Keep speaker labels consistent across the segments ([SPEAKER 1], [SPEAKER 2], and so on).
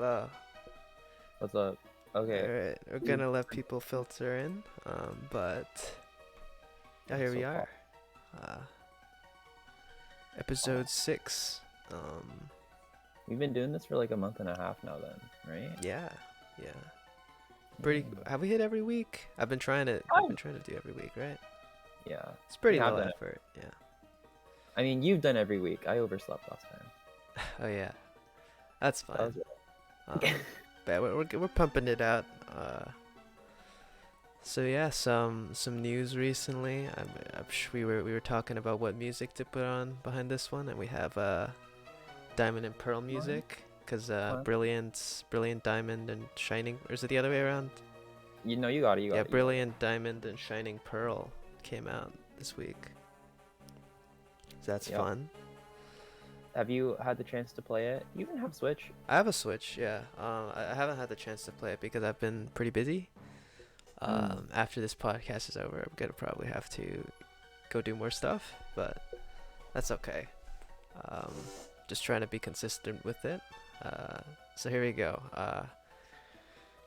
[SPEAKER 1] Hello.
[SPEAKER 2] What's up? Okay.
[SPEAKER 1] Alright, we're gonna let people filter in, but yeah,
[SPEAKER 2] Yeah,
[SPEAKER 1] here we
[SPEAKER 2] so far.
[SPEAKER 1] are. Uh, episode 6. Um,
[SPEAKER 2] We've been doing this for like a month and a half now then, right?
[SPEAKER 1] yeah, yeah. Pretty.
[SPEAKER 2] Mm.
[SPEAKER 1] Have we hit every week? I've been
[SPEAKER 2] Oh.
[SPEAKER 1] trying to do every week, right?
[SPEAKER 2] Yeah.
[SPEAKER 1] It's
[SPEAKER 2] We
[SPEAKER 1] pretty
[SPEAKER 2] have
[SPEAKER 1] low
[SPEAKER 2] done it.
[SPEAKER 1] effort. Yeah.
[SPEAKER 2] I mean, you've done every week. I overslept last time.
[SPEAKER 1] Oh yeah, that's
[SPEAKER 2] That
[SPEAKER 1] fine.
[SPEAKER 2] was
[SPEAKER 1] Um, but we're pumping it out. So yeah, some news recently. We were talking about what music to put on behind this one, and we have Diamond and Pearl
[SPEAKER 2] fun.
[SPEAKER 1] music, cause
[SPEAKER 2] Fun.
[SPEAKER 1] Brilliant Diamond and Shining, or is it the other way around?
[SPEAKER 2] You know, you got it. You
[SPEAKER 1] Yeah,
[SPEAKER 2] got it. You got it.
[SPEAKER 1] Brilliant Diamond and Shining Pearl came out this week, so that's
[SPEAKER 2] Yep.
[SPEAKER 1] fun.
[SPEAKER 2] Have you had the chance to play it? You even have Switch.
[SPEAKER 1] I have a Switch, yeah. I haven't had the chance to play it because I've been pretty busy.
[SPEAKER 2] Mm.
[SPEAKER 1] After this podcast is over, I'm gonna probably have to go do more stuff, but that's okay. Um, just trying to be consistent with it. So here we go.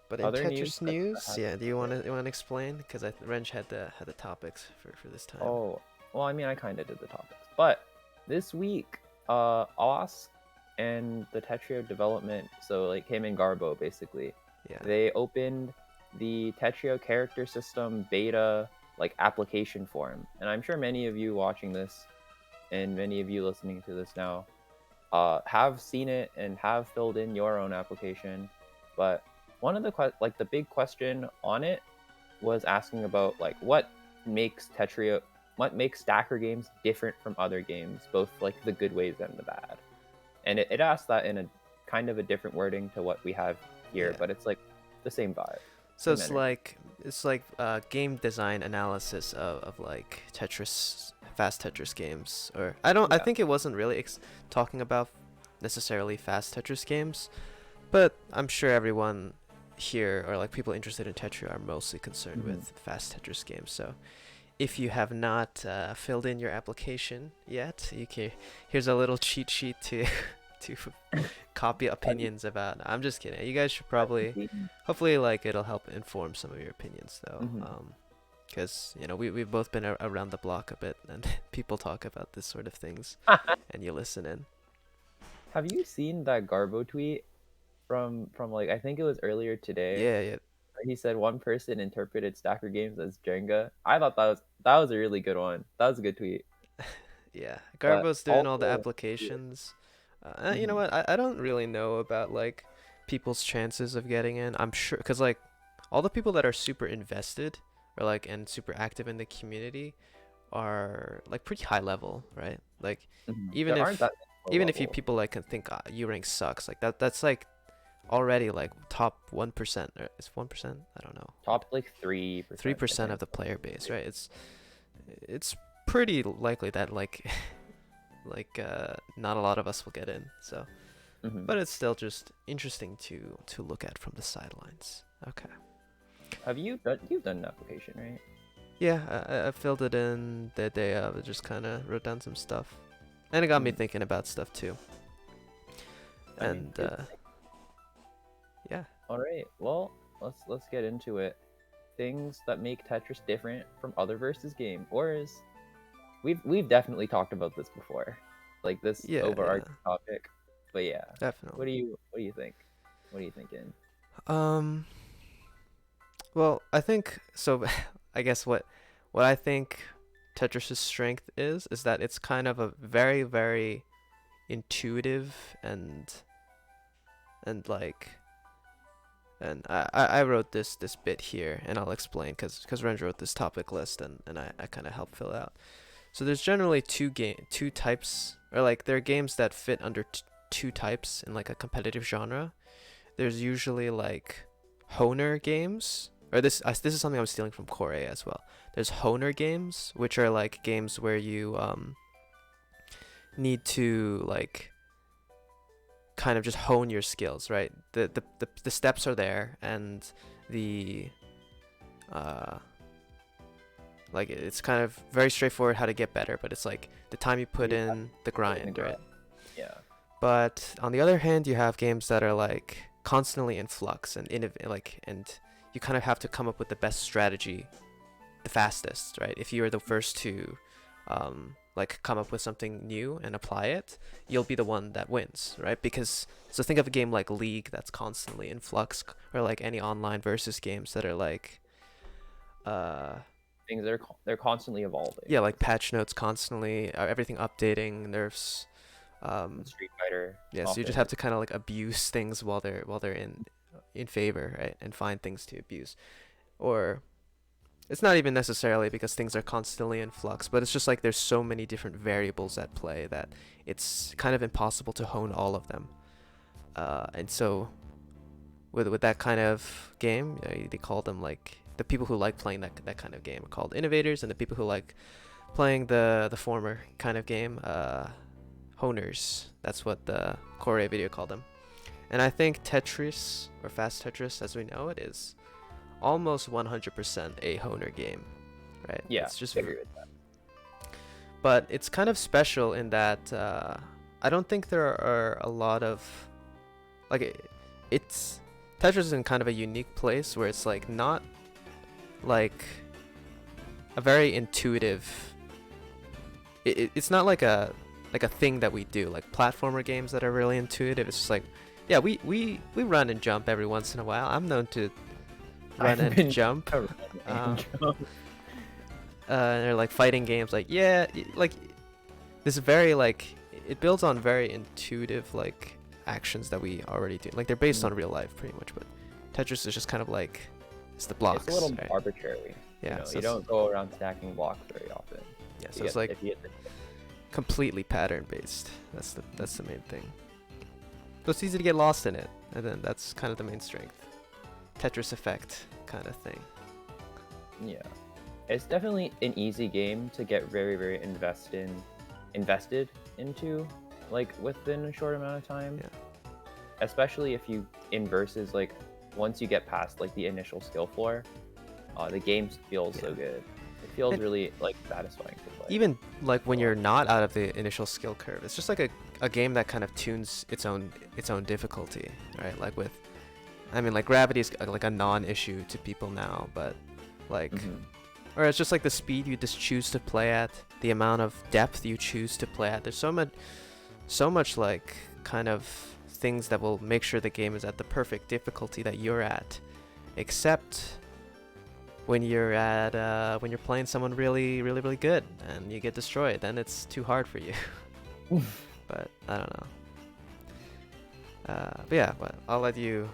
[SPEAKER 1] But in
[SPEAKER 2] Other news
[SPEAKER 1] Tetris
[SPEAKER 2] that
[SPEAKER 1] news,
[SPEAKER 2] has.
[SPEAKER 1] yeah, do you want to explain? Because Renge had the topics for this time.
[SPEAKER 2] Oh, well, I mean, I kind of did the topics, but this week, OS and the Tetrio development, so like him and Garbo basically,
[SPEAKER 1] Yeah,
[SPEAKER 2] they opened the Tetrio character system beta like application form, and I'm sure many of you watching this and many of you listening to this now have seen it and have filled in your own application. But one of the big question on it was asking about like what makes stacker games different from other games, both like the good ways and the bad. And it asked that in a kind of a different wording to what we have here,
[SPEAKER 1] yeah.
[SPEAKER 2] but it's like the same vibe,
[SPEAKER 1] So
[SPEAKER 2] same
[SPEAKER 1] it's
[SPEAKER 2] energy.
[SPEAKER 1] like game design analysis of like Tetris, fast Tetris games, or I
[SPEAKER 2] Yeah.
[SPEAKER 1] think it wasn't really talking about necessarily fast Tetris games, but I'm sure everyone here or like people interested in Tetris are mostly concerned
[SPEAKER 2] Hmm.
[SPEAKER 1] with fast Tetris games. So if you have not filled in your application yet, here's a little cheat sheet to to copy
[SPEAKER 2] Have you,
[SPEAKER 1] opinions about. I'm just kidding. You guys should
[SPEAKER 2] have you
[SPEAKER 1] probably,
[SPEAKER 2] seen?
[SPEAKER 1] hopefully, like it'll help inform some of your opinions though.
[SPEAKER 2] Hmm.
[SPEAKER 1] Because we've both been around the block a bit, and people talk about this sort of things, and you listen in.
[SPEAKER 2] Have you seen that Garbo tweet from like I think it was earlier today?
[SPEAKER 1] Yeah, yeah,
[SPEAKER 2] Where he said one person interpreted stacker games as Jenga. I thought that was a really good one. That was a good tweet.
[SPEAKER 1] yeah.
[SPEAKER 2] But
[SPEAKER 1] Garbo's doing all the
[SPEAKER 2] also,
[SPEAKER 1] applications. You know
[SPEAKER 2] mhm,
[SPEAKER 1] what? I don't really know about like people's chances of getting in. I'm sure because like all the people that are super invested or like and super active in the community are like pretty high level, right? Like even
[SPEAKER 2] there aren't
[SPEAKER 1] if
[SPEAKER 2] that many low
[SPEAKER 1] even if you
[SPEAKER 2] level.
[SPEAKER 1] people like can think U rank sucks, like that's like already like top 1%, or it's 1%, I don't know,
[SPEAKER 2] Top like 3%, I
[SPEAKER 1] 3%
[SPEAKER 2] think.
[SPEAKER 1] of the player base, right? It's pretty likely that like not a lot of us will get in, so
[SPEAKER 2] Hmm.
[SPEAKER 1] but it's still just interesting to look at from the sidelines. Okay.
[SPEAKER 2] You've done an application, right?
[SPEAKER 1] Yeah, I filled it in the day of. I just kind of wrote down some stuff, and it got me
[SPEAKER 2] Hmm.
[SPEAKER 1] thinking about stuff too.
[SPEAKER 2] I mean,
[SPEAKER 1] And
[SPEAKER 2] good.
[SPEAKER 1] yeah,
[SPEAKER 2] All right. Well, let's get into it. Things that make Tetris different from other versus game, or is we've definitely talked about this before, like this
[SPEAKER 1] yeah, yeah,
[SPEAKER 2] overarching topic. But yeah,
[SPEAKER 1] definitely.
[SPEAKER 2] what do you think? What are you thinking?
[SPEAKER 1] Um, well, I think so. I guess what I think Tetris's strength is that it's kind of a very very intuitive and like and I wrote this bit here and I'll explain because Ren wrote this topic list and I kind of helped fill out. So there's generally two types, or like there are games that fit under two types in like a competitive genre. There's usually like Honer games, or this is something I'm stealing from Core A as well. There's Honer games, which are like games where you need to like kind of just hone your skills, right? The steps are there, and the uh like it's kind of very straightforward how to get better, but it's like the time you put
[SPEAKER 2] You have
[SPEAKER 1] in the
[SPEAKER 2] to put in the
[SPEAKER 1] grind, right?
[SPEAKER 2] grind. Yeah.
[SPEAKER 1] But on the other hand, you have games that are like constantly in flux and and you kind of have to come up with the best strategy the fastest, right? If you're the first to like come up with something new and apply it, you'll be the one that wins, right? Because so think of a game like League that's constantly in flux, or like any online versus games that are like
[SPEAKER 2] Things they're constantly evolving.
[SPEAKER 1] yeah, like patch notes constantly, everything updating, nerfs.
[SPEAKER 2] Street Fighter.
[SPEAKER 1] Yeah, so you just have to kind of like abuse things while they're in favor, right? And find things to abuse. Or it's not even necessarily because things are constantly in flux, but it's just like there's so many different variables at play that it's kind of impossible to hone all of them. And so with that kind of game, they call them like the people who like playing that kind of game are called innovators, and the people who like playing the former kind of game, honers. That's what the Core video called them. And I think Tetris, or Fast Tetris as we know it, is almost 100% a honer game, right?
[SPEAKER 2] Yeah,
[SPEAKER 1] it's just
[SPEAKER 2] I agree with that.
[SPEAKER 1] But it's kind of special in that I don't think there are a lot of like it's Tetris is in kind of a unique place where it's like not like a very intuitive. It's not like a thing that we do, like platformer games that are really intuitive. It's just like, yeah, we run and jump every once in a while. I'm known to run and jump. They're like fighting games, like yeah, like this very like it builds on very intuitive like actions that we already do. Like they're based on real life pretty much, but Tetris is just kind of like it's the blocks.
[SPEAKER 2] It's a little
[SPEAKER 1] right?
[SPEAKER 2] arbitrary.
[SPEAKER 1] Yeah,
[SPEAKER 2] You know,
[SPEAKER 1] so
[SPEAKER 2] you don't go around stacking blocks very often.
[SPEAKER 1] Yeah, so it's like completely pattern based. That's the main thing. So it's easy to get lost in it, and then that's kind of the main strength. Tetris Effect kind of thing.
[SPEAKER 2] Yeah, it's definitely an easy game to get very, very invested into, like within a short amount of time.
[SPEAKER 1] Yeah.
[SPEAKER 2] Especially if you in versus like once you get past like the initial skill floor, the game feels so good. It feels really like satisfying to play.
[SPEAKER 1] Even like when you're not out of the initial skill curve, it's just like a game that kind of tunes its own difficulty, right? Like with, I mean, like gravity is like a non-issue to people now, but like, or it's just like the speed you just choose to play at, the amount of depth you choose to play at. There's so much like kind of things that will make sure the game is at the perfect difficulty that you're at, except when you're playing someone really good and you get destroyed, then it's too hard for you. But I don't know. But yeah, but I'll let you.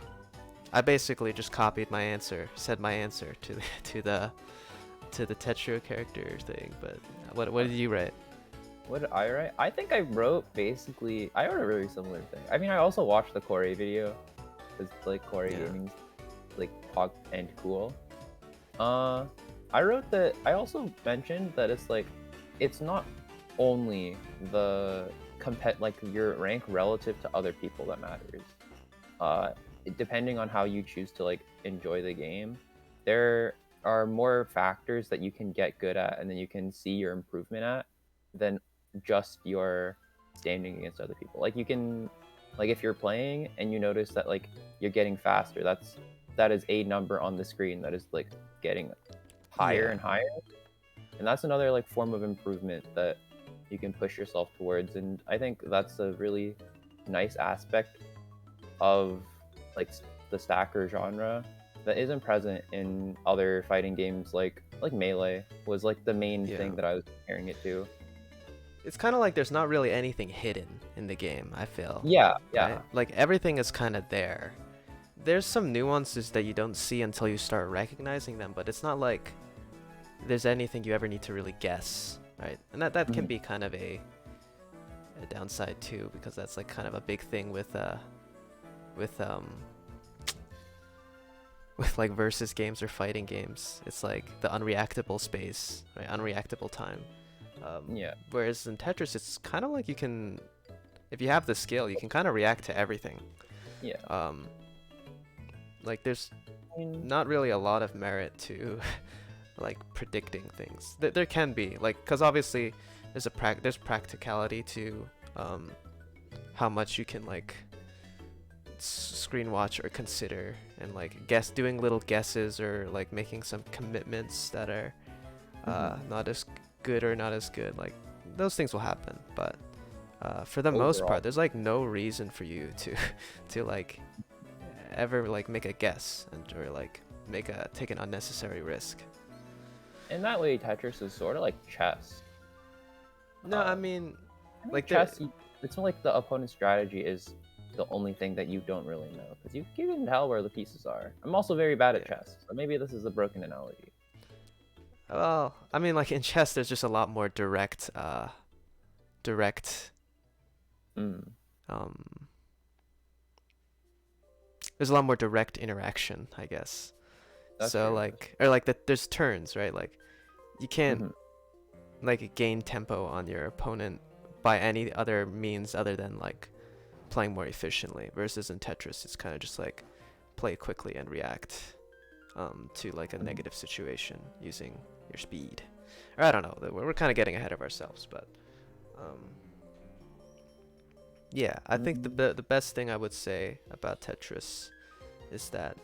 [SPEAKER 1] I basically just copied my answer, said my answer to the Tetris character thing. But what did you write?
[SPEAKER 2] What did I write? I think I wrote a really similar thing. I mean, I also watched the Core video, because like Core gaming's like pog and cool. I wrote that. I also mentioned that it's like, it's not only the like your rank relative to other people that matters. Depending on how you choose to like enjoy the game, there are more factors that you can get good at, and then you can see your improvement at, than just your standing against other people. Like you can, like if you're playing and you notice that like you're getting faster, that is a number on the screen that is like getting higher and higher, and that's another like form of improvement that you can push yourself towards. And I think that's a really nice aspect of like the stacker genre that isn't present in other fighting games. Like Melee was like the main thing that I was comparing it to.
[SPEAKER 1] It's kind of like there's not really anything hidden in the game, I feel.
[SPEAKER 2] Yeah.
[SPEAKER 1] Right? Like everything is kind of there. There's some nuances that you don't see until you start recognizing them, but it's not like there's anything you ever need to really guess, right? And that can be kind of a downside too, because that's like kind of a big thing with like versus games or fighting games. It's like the unreactable space, right? Unreactable time. Whereas in Tetris, it's kind of like you can, if you have the skill, you can kind of react to everything.
[SPEAKER 2] Yeah.
[SPEAKER 1] Like there's not really a lot of merit to like predicting things. There can be, like, because obviously there's practicality to how much you can like screen watch or consider, and like doing little guesses or like making some commitments that are not as good or not as good. Like those things will happen, but for the most
[SPEAKER 2] Overall.
[SPEAKER 1] part, there's like no reason for you to to like ever like make a guess or like take an unnecessary risk.
[SPEAKER 2] In that way, Tetris is sort of like chess.
[SPEAKER 1] No, I mean, like
[SPEAKER 2] chess, it's more like the opponent's strategy is the only thing that you don't really know, because you can tell where the pieces are. I'm also very bad at chess, so maybe this is a broken analogy.
[SPEAKER 1] well, I mean, like in chess, there's just a lot more direct there's a lot more direct interaction, I guess.
[SPEAKER 2] That's
[SPEAKER 1] so
[SPEAKER 2] true.
[SPEAKER 1] like, or like that there's turns, right? Like you can't like gain tempo on your opponent by any other means other than like playing more efficiently, versus in Tetris it's kind of just like play quickly and react to like a negative situation using your speed. Or I don't know, we're kind of getting ahead of ourselves, but yeah, I think the best thing I would say about Tetris is that,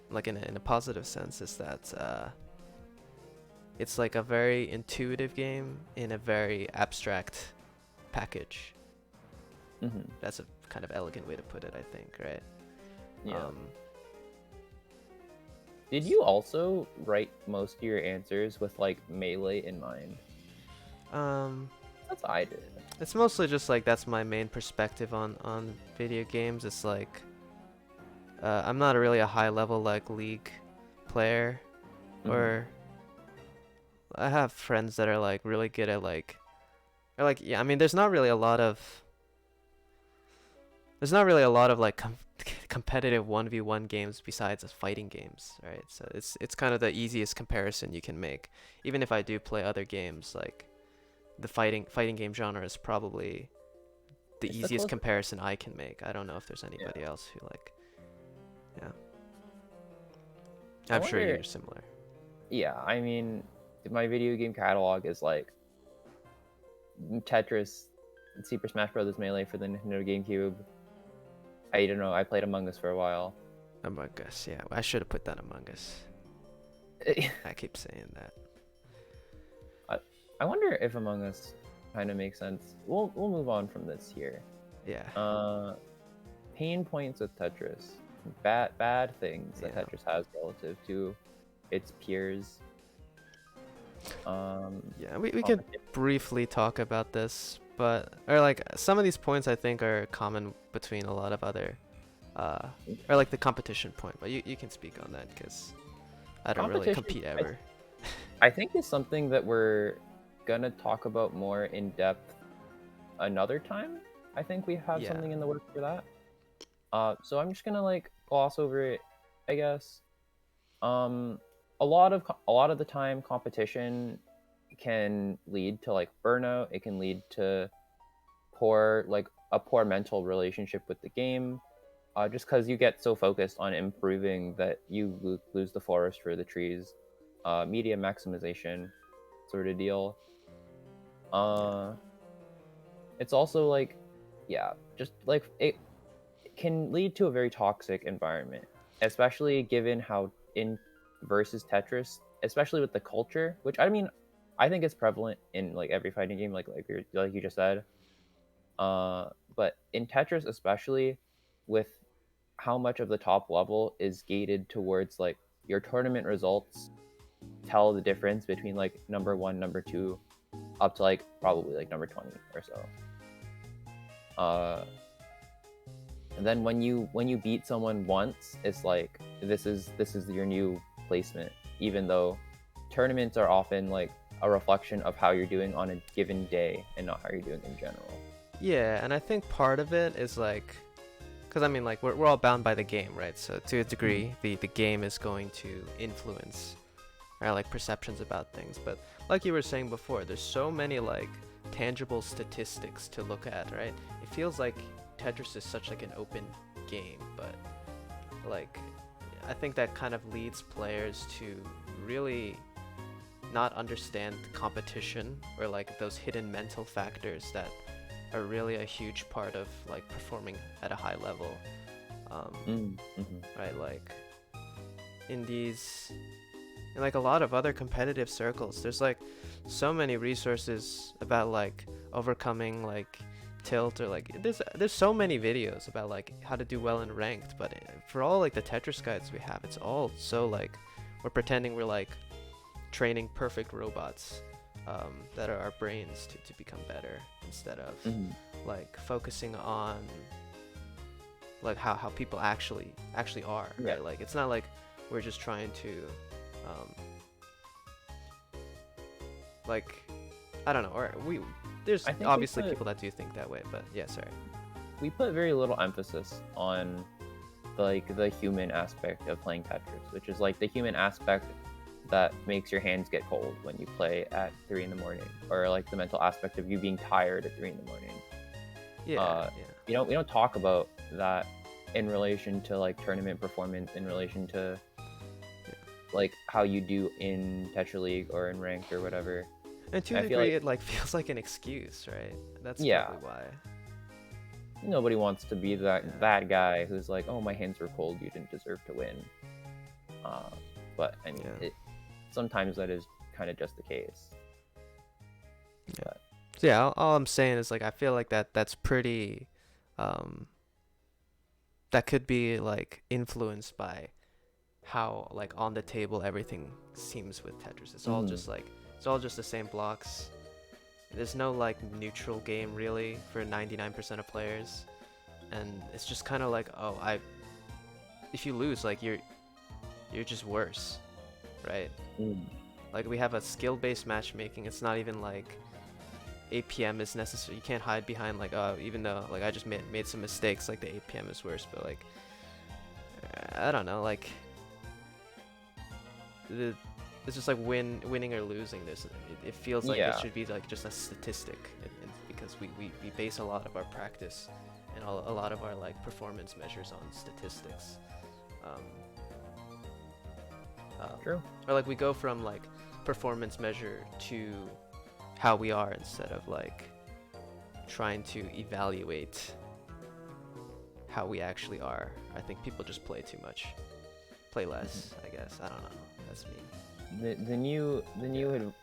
[SPEAKER 1] like in a positive sense, is that it's like a very intuitive game in a very abstract package. That's a kind of elegant way to put it, I think, right?
[SPEAKER 2] Yeah. Did you also write most of your answers with like melee in mind? That's what I did.
[SPEAKER 1] It's mostly just like that's my main perspective on video games. It's like I'm not really a high level like League player, or I have friends that are like really good at like, or like, yeah, I mean there's not really a lot of like competitive 1v1 games besides fighting games, right? So it's kind of the easiest comparison you can make. Even if I do play other games, like the fighting game genre is probably the easiest comparison I can make. I don't know if there's anybody else who like, I'm sure you're similar.
[SPEAKER 2] Yeah, I mean, my video game catalog is like Tetris, Super Smash Bros. Melee for the Nintendo GameCube. I don't know, I played Among Us for a while.
[SPEAKER 1] Among Us, yeah. I should have put that Among Us. I keep saying that.
[SPEAKER 2] I wonder if Among Us kind of makes sense. We'll move on from this here.
[SPEAKER 1] Yeah.
[SPEAKER 2] Pain points with Tetris. Bad things that Tetris has relative to its peers.
[SPEAKER 1] Yeah, we could briefly talk about this, but like some of these points I think are common between a lot of other or like the competition point, but you can speak on that because I don't really compete ever.
[SPEAKER 2] I think it's something that we're gonna talk about more in depth another time. I think we have something in the works for that. So I'm just gonna like gloss over it, I guess. A lot of the time, competition can lead to like burnout. It can lead to a poor mental relationship with the game, just because you get so focused on improving that you lose the forest for the trees. Media maximization, sort of deal. It's also like, just like it can lead to a very toxic environment, especially given how in versus Tetris, especially with the culture, which I mean, I think it's prevalent in like every fighting game, like you just said. But in Tetris, especially with how much of the top level is gated towards like your tournament results tell the difference between like number 1, number 2, up to like probably like number 20 or so. And then when you beat someone once, it's like this is your new placement, even though tournaments are often like a reflection of how you're doing on a given day and not how you're doing in general.
[SPEAKER 1] Yeah, and I think part of it is like, because I mean like we're all bound by the game, right? So to a degree, the game is going to influence our like perceptions about things. But like you were saying before, there's so many like tangible statistics to look at, right? It feels like Tetris is such like an open game, but like I think that kind of leads players to really not understand competition or like those hidden mental factors that are really a huge part of like performing at a high level. right? Like indies and like a lot of other competitive circles, there's like so many resources about like overcoming like tilt, or like there's so many videos about like how to do well in ranked, but for all like the Tetris guides we have, it's all so like we're pretending we're like training perfect robots that are our brains to become better, instead of like focusing on like how people actually are, right? Like it's not like we're just trying to like I don't know, or there's obviously people that do think that way, but yeah, sorry.
[SPEAKER 2] We put very little emphasis on the human aspect of playing Tetris, which is like the human aspect that makes your hands get cold when you play at 3 in the morning, or like the mental aspect of you being tired at 3 in the morning.
[SPEAKER 1] Yeah.
[SPEAKER 2] We don't talk about that in relation to like tournament performance, in relation to like how you do in Tetra League or in ranked or whatever.
[SPEAKER 1] And to a degree, it like feels like an excuse, right? That's probably why.
[SPEAKER 2] Nobody wants to be that guy who's like, oh, my hands were cold, you didn't deserve to win. But I mean, sometimes that is kind of just the case.
[SPEAKER 1] Yeah. But. So yeah, all I'm saying is like I feel like that's pretty. That could be like influenced by how like on the table everything seems with Tetris. It's all just like it's all just the same blocks. There's no like neutral game really for 99% of players, and it's just kind of like, oh, if you lose, like you're just worse, right? Like we have a skill-based matchmaking. It's not even like APM is necessary. You can't hide behind like, oh, even though like I just made some mistakes, like the APM is worse, but like I don't know, like it's just like winning or losing. It feels like it should be like just a statistic, because we base a lot of our practice and a lot of our like performance measures on statistics.
[SPEAKER 2] True.
[SPEAKER 1] Or like we go from like performance measure to how we are, instead of like trying to evaluate how we actually are. I think people just play too much, play less. I guess, I don't know. That's me.
[SPEAKER 2] The new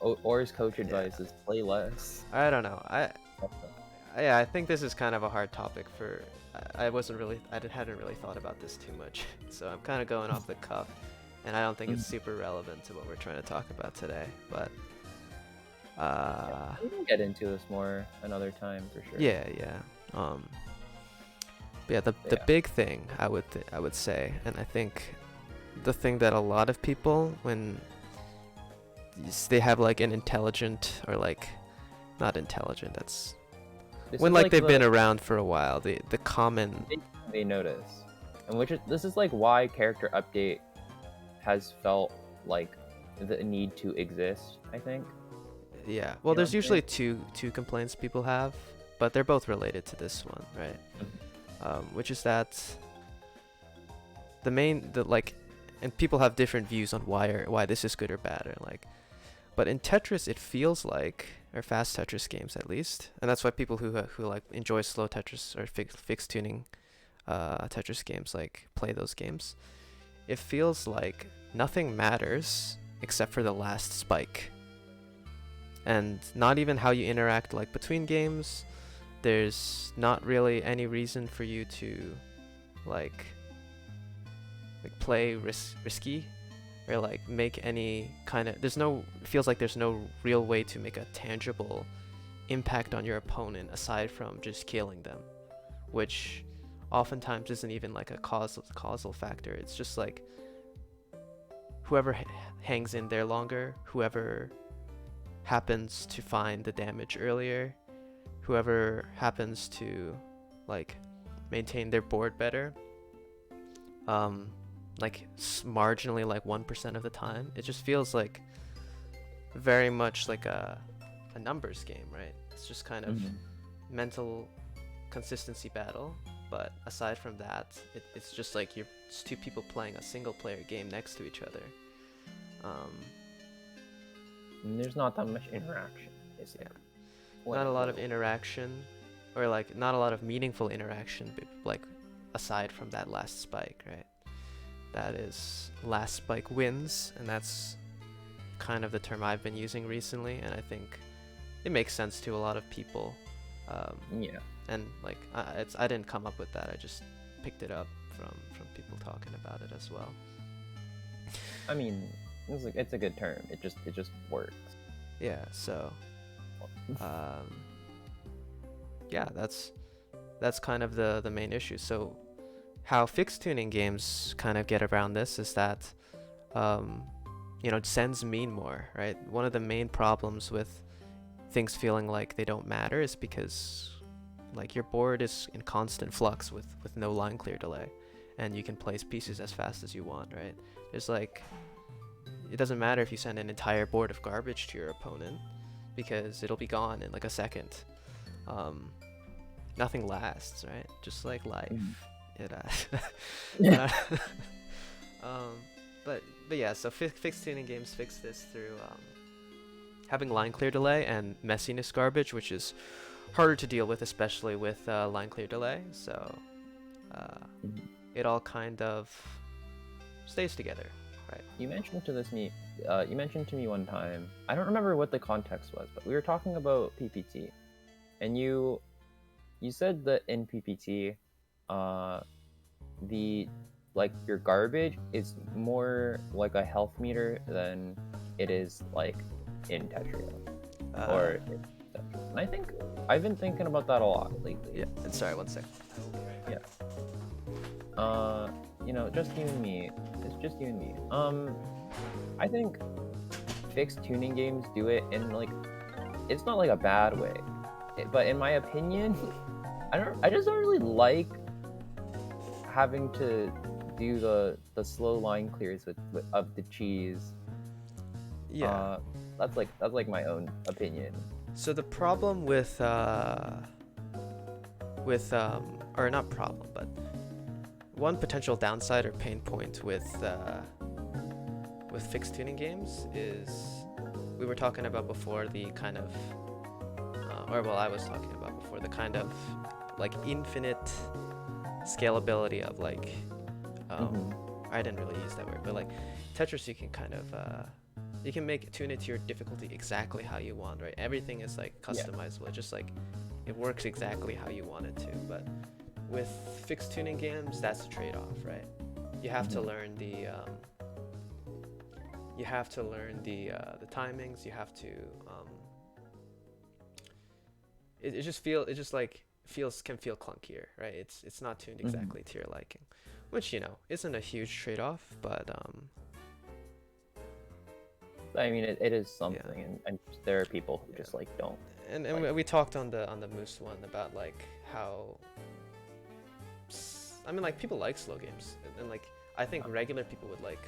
[SPEAKER 2] Or's coach advice is play less.
[SPEAKER 1] I don't know. I think this is kind of a hard topic for. I hadn't really thought about this too much, so I'm kind of going off the cuff, and I don't think it's super relevant to what we're trying to talk about today. But
[SPEAKER 2] we can get into this more another time for sure.
[SPEAKER 1] Yeah. But the big thing I would say, and I think the thing that a lot of people, when they have like an intelligent, or like not intelligent, that's when like they've been around for a while, the common
[SPEAKER 2] they notice, and this is like why character update has felt like the need to exist, I think.
[SPEAKER 1] Yeah, well, there's usually two complaints people have, but they're both related to this one, right? Which is that and people have different views on why this is good or bad, or like, but in Tetris it feels like, or fast Tetris games at least, and that's why people who like enjoy slow Tetris or fixed tuning Tetris games like play those games. It feels like nothing matters except for the last spike, and not even how you interact like between games. There's not really any reason for you to like play risky, or like make any kind of, feels like there's no real way to make a tangible impact on your opponent aside from just killing them, which oftentimes isn't even like a causal factor. It's just like whoever hangs in there longer, whoever happens to find the damage earlier, whoever happens to like maintain their board better, like marginally, like 1% of the time. It just feels like very much like a numbers game, right? It's just kind of mental consistency battle, but aside from that, it's just like it's two people playing a single player game next to each other.
[SPEAKER 2] And there's not that much interaction, is there?
[SPEAKER 1] Not a lot of interaction, or like not a lot of meaningful interaction, like aside from that last spike, right? That is last spike wins, and that's kind of the term I've been using recently, and I think it makes sense to a lot of people.
[SPEAKER 2] Yeah.
[SPEAKER 1] And like I didn't come up with that. I just picked it up from people talking about it as well.
[SPEAKER 2] I mean, it's a good term. It just works.
[SPEAKER 1] Yeah. So, yeah, that's kind of the main issue. So, how fixed tuning games kind of get around this is that, sends mean more, right? One of the main problems with things feeling like they don't matter is because like your board is in constant flux with no line clear delay, and you can place pieces as fast as you want, right? There's like, it doesn't matter if you send an entire board of garbage to your opponent because it'll be gone in like a second. Nothing lasts, right? Just like life. It
[SPEAKER 2] Yeah.
[SPEAKER 1] but yeah, so fixed tuning games fix this through having line clear delay and messiness garbage, which is harder to deal with, especially with line clear delay. So it all kind of stays together, right?
[SPEAKER 2] You mentioned to me one time. I don't remember what the context was, but we were talking about PPT, and you said that in PPT, the like your garbage is more like a health meter than it is like in Tetris or in Tetris. And I think I've been thinking about that a lot lately.
[SPEAKER 1] Yeah. And sorry, one second.
[SPEAKER 2] Yeah. Just you and me. It's just you and me. I think fixed tuning games do it in like, it's not like a bad way, but in my opinion, I just don't really like having to do the slow line clears with of the cheese.
[SPEAKER 1] Yeah.
[SPEAKER 2] That's like my own opinion.
[SPEAKER 1] So the problem with or not problem, but one potential downside or pain point with fixed tuning games is, we were talking about before, the kind of I was talking about before, the kind of like infinite scalability of like I didn't really use that word, but like Tetris, you can kind of you can tune it to your difficulty exactly how you want, right? Everything is like customizable. Yeah. Just like it works exactly how you want it to. But with fixed tuning games, that's a trade-off, right? You have to learn the timings. You have to can feel clunkier, right? It's not tuned exactly to your liking, which isn't a huge trade-off, but
[SPEAKER 2] I mean, it is something, and there are people who just like don't.
[SPEAKER 1] And we talked on the Moose one about like how, I mean, like, people like slow games, and like I think regular people would like,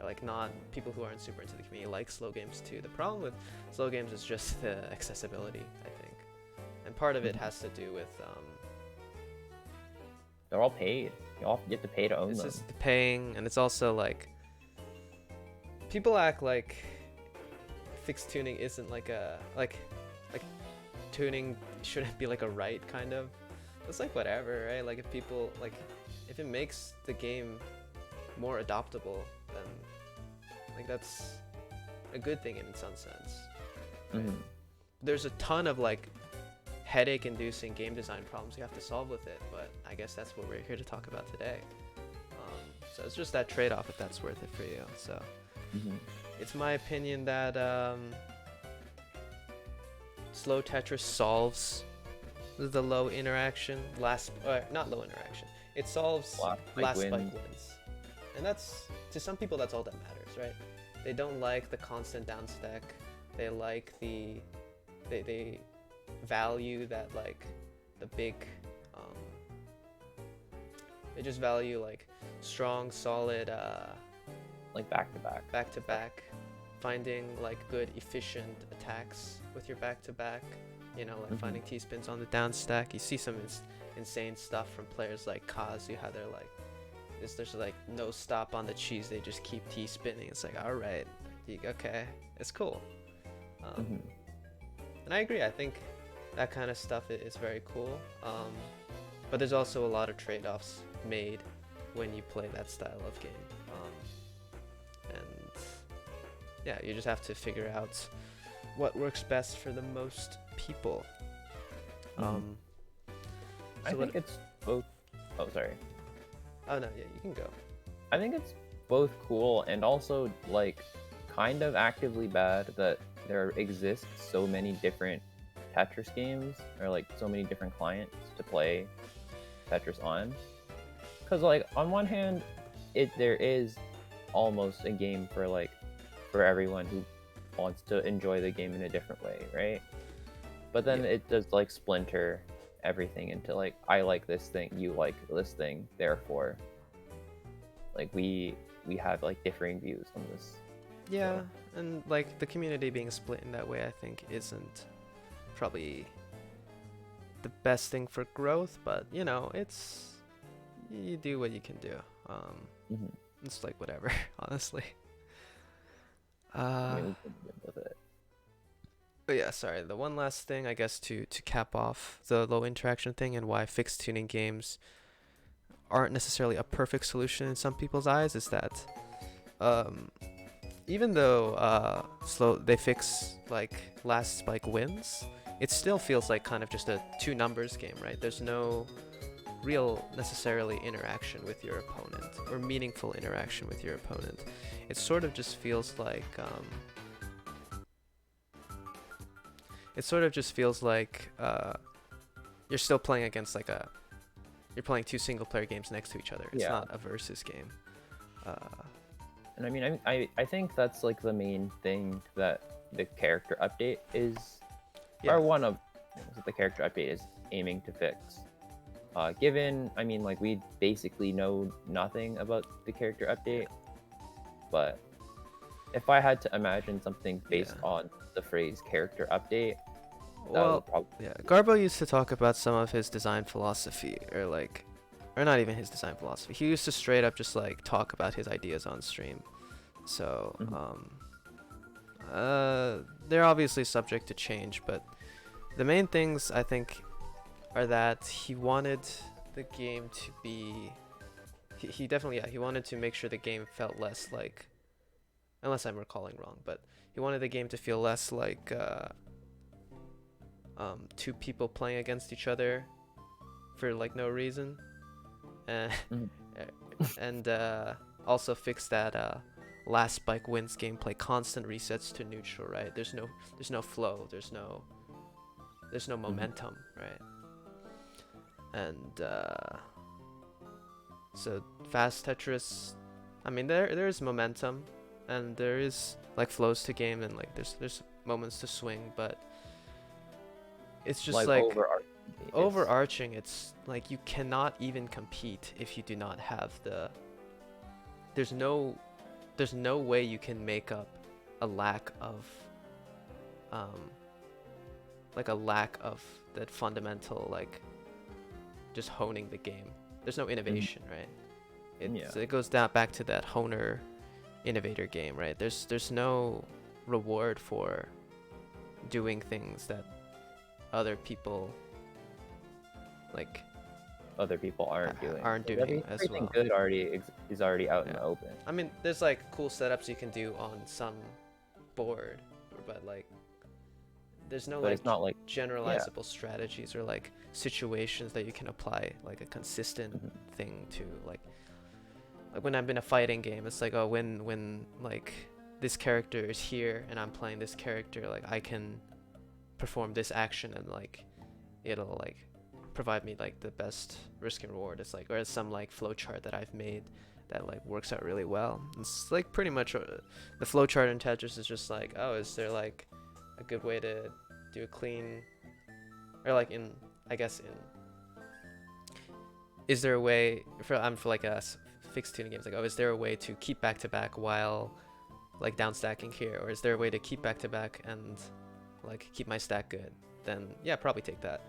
[SPEAKER 1] or like not people who aren't super into the community like slow games too. The problem with slow games is just the accessibility, I think, and part of it has to do with
[SPEAKER 2] they're all paid. You have to pay to own them.
[SPEAKER 1] It's just the paying, and it's also like people act like fixed tuning isn't like a like tuning shouldn't be like a right, kind of. It's like whatever, right? Like if it makes the game more adoptable, then like that's a good thing in some sense. Right? There's a ton of like headache-inducing game design problems you have to solve with it, but I guess that's what we're here to talk about today. So it's just that trade-off, if that's worth it for you. So it's my opinion that slow Tetris solves the low interaction, not low interaction. It solves last spike wins. And that's, to some people, that's all that matters, right? They don't like the constant downstack. They like they value that, like, the big, they just value like strong, solid,
[SPEAKER 2] like back to back,
[SPEAKER 1] finding like good efficient attacks with your back to back, like finding T-spins on the downstack. You see some insane stuff from players like Kazu, how they're like, there's like no stop on the cheese, they just keep T-spinning. It's like, all right, okay, it's cool. And I agree, I think that kind of stuff is very cool, but there's also a lot of trade-offs made when you play that style of game. And yeah, you just have to figure out what works best for the most people.
[SPEAKER 2] Mhm. I think it's both. Oh, sorry.
[SPEAKER 1] Oh no, yeah, you can go.
[SPEAKER 2] I think it's both cool and also like kind of actively bad that there exists so many different Tetris games or like so many different clients to play Tetris on. Because like on one hand, there is almost a game for everyone who wants to enjoy the game in a different way, right? But then
[SPEAKER 1] Yeah.
[SPEAKER 2] it does like splinter everything into like I like this thing, you like this thing, therefore like we have like differing views on this.
[SPEAKER 1] Yeah,
[SPEAKER 2] So,
[SPEAKER 1] and like the community being split in that way, I think isn't probably the best thing for growth, but you know, it's you do what you can do.
[SPEAKER 2] mhm.
[SPEAKER 1] It's like whatever, honestly.
[SPEAKER 2] I
[SPEAKER 1] Uh,
[SPEAKER 2] mean, we can live with it.
[SPEAKER 1] but yeah, sorry. The one last thing, I guess, to cap off the low interaction thing and why fixed tuning games aren't necessarily a perfect solution in some people's eyes is that um, even though they fix like last spike wins, it still feels like kind of just a two numbers game, right? There's no real necessarily interaction with your opponent or meaningful interaction with your opponent. It sort of just feels like you're still playing against you're playing two single player games next to each other. It's
[SPEAKER 2] Yeah,
[SPEAKER 1] not a versus game. Uh,
[SPEAKER 2] and I mean, I think that's like the main thing that the character update is,
[SPEAKER 1] yeah,
[SPEAKER 2] or one of things that the character update is aiming to fix. Given, I mean, like we basically know nothing about the character update, but if I had to imagine something based
[SPEAKER 1] yeah.
[SPEAKER 2] on the phrase character update, that would
[SPEAKER 1] Well,
[SPEAKER 2] probably
[SPEAKER 1] yeah. Garbo used to talk about some of his design philosophy, or not even his design philosophy. He used to straight up just like talk about his ideas on stream. So,
[SPEAKER 2] Mhm.
[SPEAKER 1] they're obviously subject to change, but the main things I think are that he wanted the game to be. He definitely, yeah, he wanted to make sure the game felt less like, unless I'm recalling wrong, but he wanted the game to feel less like two people playing against each other for like no reason, and
[SPEAKER 2] Mhm.
[SPEAKER 1] and also fix that last spike wins gameplay, constant resets to neutral, right? There's no flow, there's no
[SPEAKER 2] Mhm.
[SPEAKER 1] momentum, right? And so fast Tetris, I mean there is momentum, and there is like flows to game, and like there's moments to swing, but it's just
[SPEAKER 2] Like
[SPEAKER 1] like
[SPEAKER 2] it's
[SPEAKER 1] overarching. It's like you cannot even compete if you do not have the. There's no, there's no way you can make up a lack of, um, like a lack of that fundamental like just honing the game. There's no
[SPEAKER 2] Mhm.
[SPEAKER 1] innovation, right?
[SPEAKER 2] Yeah.
[SPEAKER 1] It goes down back to that honer innovator game, right? There's no reward for doing things that other people like
[SPEAKER 2] Other people aren't doing.
[SPEAKER 1] aren't
[SPEAKER 2] 'Cause
[SPEAKER 1] doing as
[SPEAKER 2] everything
[SPEAKER 1] well.
[SPEAKER 2] good is already out in
[SPEAKER 1] Yeah.
[SPEAKER 2] the open.
[SPEAKER 1] I mean, there's like cool setups you can do on some board, but like there's no
[SPEAKER 2] But
[SPEAKER 1] like
[SPEAKER 2] it's not like, yeah.
[SPEAKER 1] generalizable strategies or like situations that you can apply like a consistent
[SPEAKER 2] Mhm.
[SPEAKER 1] thing to like when I'm in a fighting game, it's like, oh, when like this character is here and I'm playing this character, like I can perform this action and like it'll like provide me like the best risk and reward. It's like, or it's some like flowchart that I've made that like works out really well. It's like pretty much the flowchart in Tetris is just like, oh, is there like a good way to do a clean, or like in, I guess in, is there a way for like a fixed tuning games, like, oh, is there a way to keep back to back while like downstacking here, or is there a way to keep back to back and like keep my stack good? Then yeah, probably take that.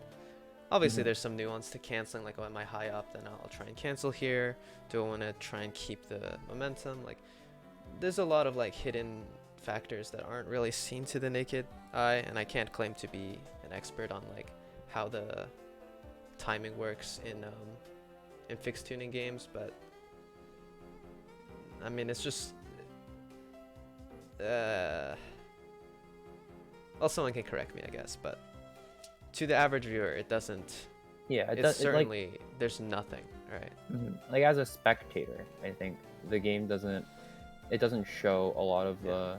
[SPEAKER 1] Obviously,
[SPEAKER 2] Mhm.
[SPEAKER 1] there's some nuance to canceling, like, oh, am I high up? Then I'll try and cancel here. Do I want to try and keep the momentum? Like, there's a lot of like hidden factors that aren't really seen to the naked eye, and I can't claim to be an expert on like how the timing works in fixed tuning games, but I mean it's just well, someone can correct me, I guess, but to the average viewer, it doesn't.
[SPEAKER 2] Yeah,
[SPEAKER 1] It's certainly there's nothing, right?
[SPEAKER 2] Like as a spectator, I think the game doesn't show a lot of the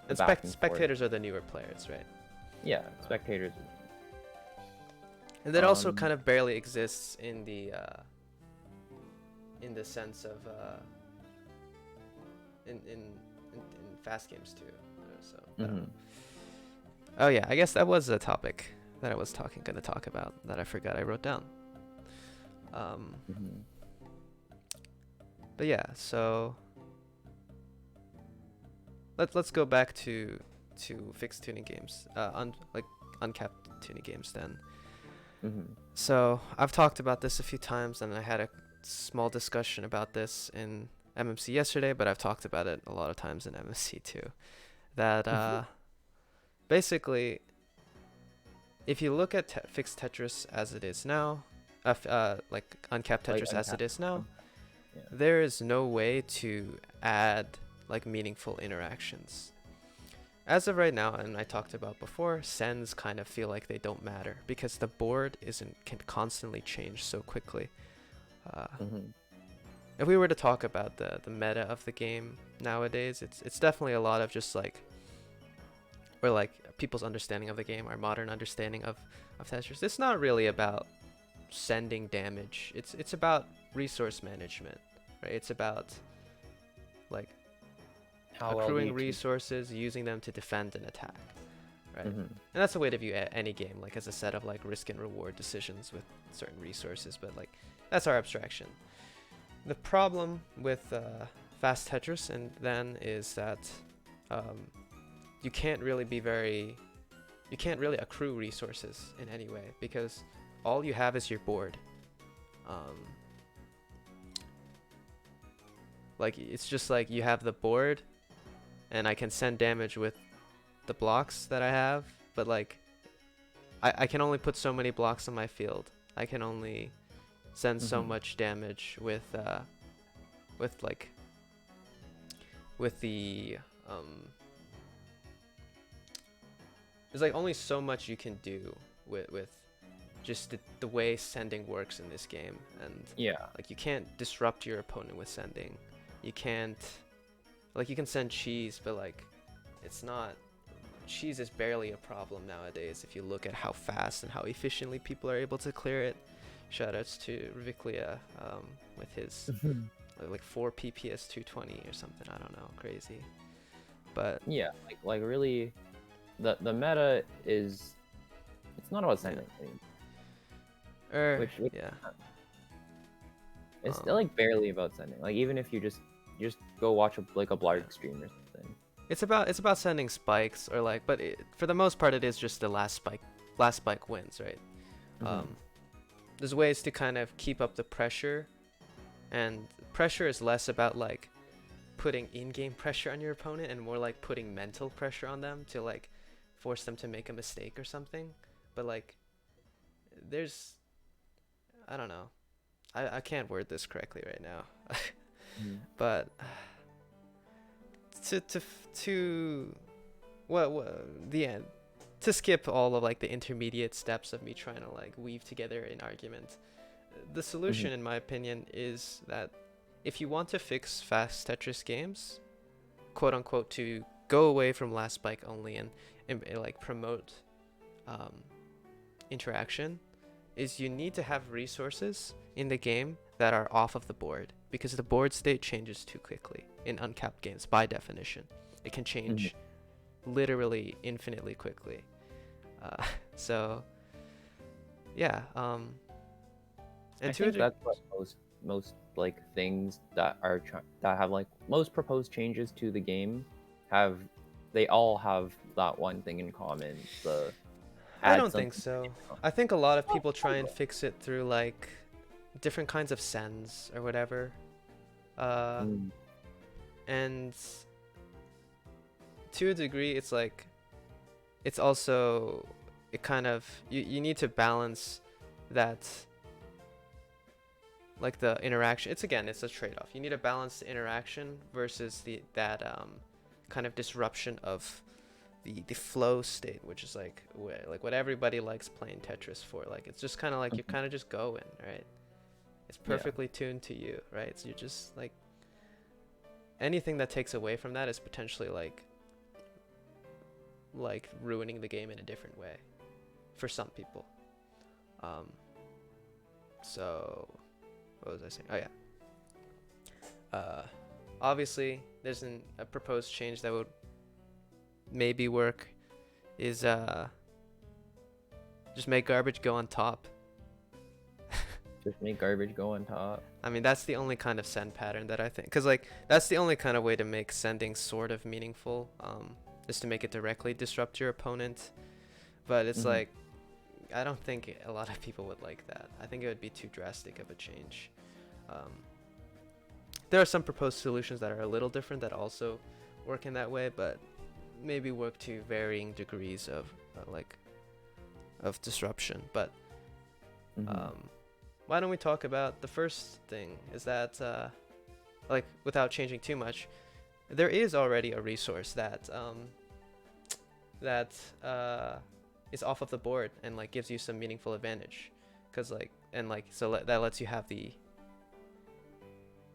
[SPEAKER 1] And
[SPEAKER 2] back and forth.
[SPEAKER 1] spectators are the newer players, right?
[SPEAKER 2] Yeah, spectators.
[SPEAKER 1] And that also kind of barely exists in the sense of in fast games too. So I don't know. Oh yeah, I guess that was a topic that I was gonna talk about that I forgot I wrote down. But yeah, so let's go back to fixed tuning games, like uncapped tuning games then. So I've talked about this a few times, and I had a small discussion about this in MMC yesterday, but I've talked about it a lot of times in MMC too. That basically, if you look at fixed Tetris as it is now, like uncapped Tetris as it is now, there is no way to add like meaningful interactions. As of right now, and I talked about before, sends kind of feel like they don't matter because the board can constantly change so quickly. If we were to talk about the meta of the game nowadays, it's definitely a lot of just like, or like people's understanding of the game, our modern understanding of Tetris. It's not really about sending damage. It's about resource management, right? It's about like accruing resources, using them to defend and attack, right? And that's a way to view any game, like as a set of like risk and reward decisions with certain resources, but like that's our abstraction. The problem with fast Tetris and then is that you can't really accrue resources in any way because all you have is your board. Like it's just like you have the board and I can send damage with the blocks that I have, but like I can only put so many blocks on my field. I can only send so much damage with the there's like only so much you can do with just the way sending works in this game, and like you can't disrupt your opponent with sending. You can't, like, you can send cheese, but like it's not, cheese is barely a problem nowadays if you look at how fast and how efficiently people are able to clear it. Shoutouts to Riviclia with his like 4 PPS 220 or something. I don't know, crazy. But
[SPEAKER 2] yeah, like really, the meta is, it's not about sending. It's still like barely about sending. Like even if you just go watch a Blarg stream or something.
[SPEAKER 1] It's about sending spikes or like, but for the most part it is just the last spike wins, right? There's ways to kind of keep up the pressure, and pressure is less about like putting in-game pressure on your opponent and more like putting mental pressure on them to like force them to make a mistake or something. But like there's, I don't know, I can't word this correctly right now. But the end, to skip all of like the intermediate steps of me trying to like weave together an argument, the solution in my opinion is that if you want to fix fast Tetris games, quote unquote, to go away from last spike only and like promote interaction, is you need to have resources in the game that are off of the board, because the board state changes too quickly in uncapped games by definition. It can change literally infinitely quickly. So yeah, and
[SPEAKER 2] I think that's what most like things that have like most proposed changes to the game they all have that one thing in common.
[SPEAKER 1] I don't think so. I think a lot of people try and fix it through like different kinds of sends or whatever. And to a degree, it's like, it's also, it kind of, you need to balance that like the interaction. It's a trade-off. You need to balance the interaction versus that kind of disruption of the flow state, which is like what everybody likes playing Tetris for. Like it's just kind of like you're kind of just going, right? It's perfectly tuned to you, right? So you're just like, anything that takes away from that is potentially like ruining the game in a different way for some people. So what was I saying? Oh yeah. Obviously there's a proposed change that would maybe work is just make garbage go on top.
[SPEAKER 2] Just make garbage go on top.
[SPEAKER 1] I mean, that's the only kind of send pattern that I think, because like that's the only kind of way to make sending sort of meaningful, is to make it directly disrupt your opponent. But it's like, I don't think a lot of people would like that. I think it would be too drastic of a change. There are some proposed solutions that are a little different that also work in that way, but maybe work to varying degrees of of disruption. But why don't we talk about the first thing? Is that like, without changing too much, there is already a resource that is off of the board and like gives you some meaningful advantage, because like, and like, so that lets you have the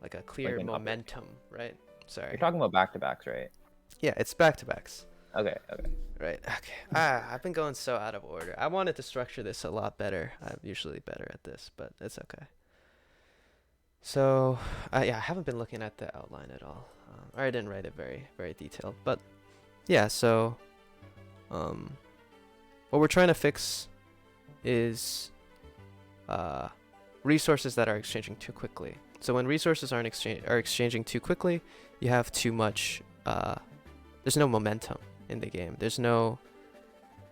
[SPEAKER 1] like a clear momentum, right? Sorry,
[SPEAKER 2] you're talking about back-to-backs, right?
[SPEAKER 1] Yeah, it's back-to-backs.
[SPEAKER 2] Okay.
[SPEAKER 1] Right. Okay. I've been going so out of order. I wanted to structure this a lot better. I'm usually better at this, but it's okay. So, yeah, I haven't been looking at the outline at all. Or I didn't write it very, very detailed. But yeah, so what we're trying to fix is resources that are exchanging too quickly. So when resources are exchanging too quickly, you have too much. There's no momentum in the game. There's no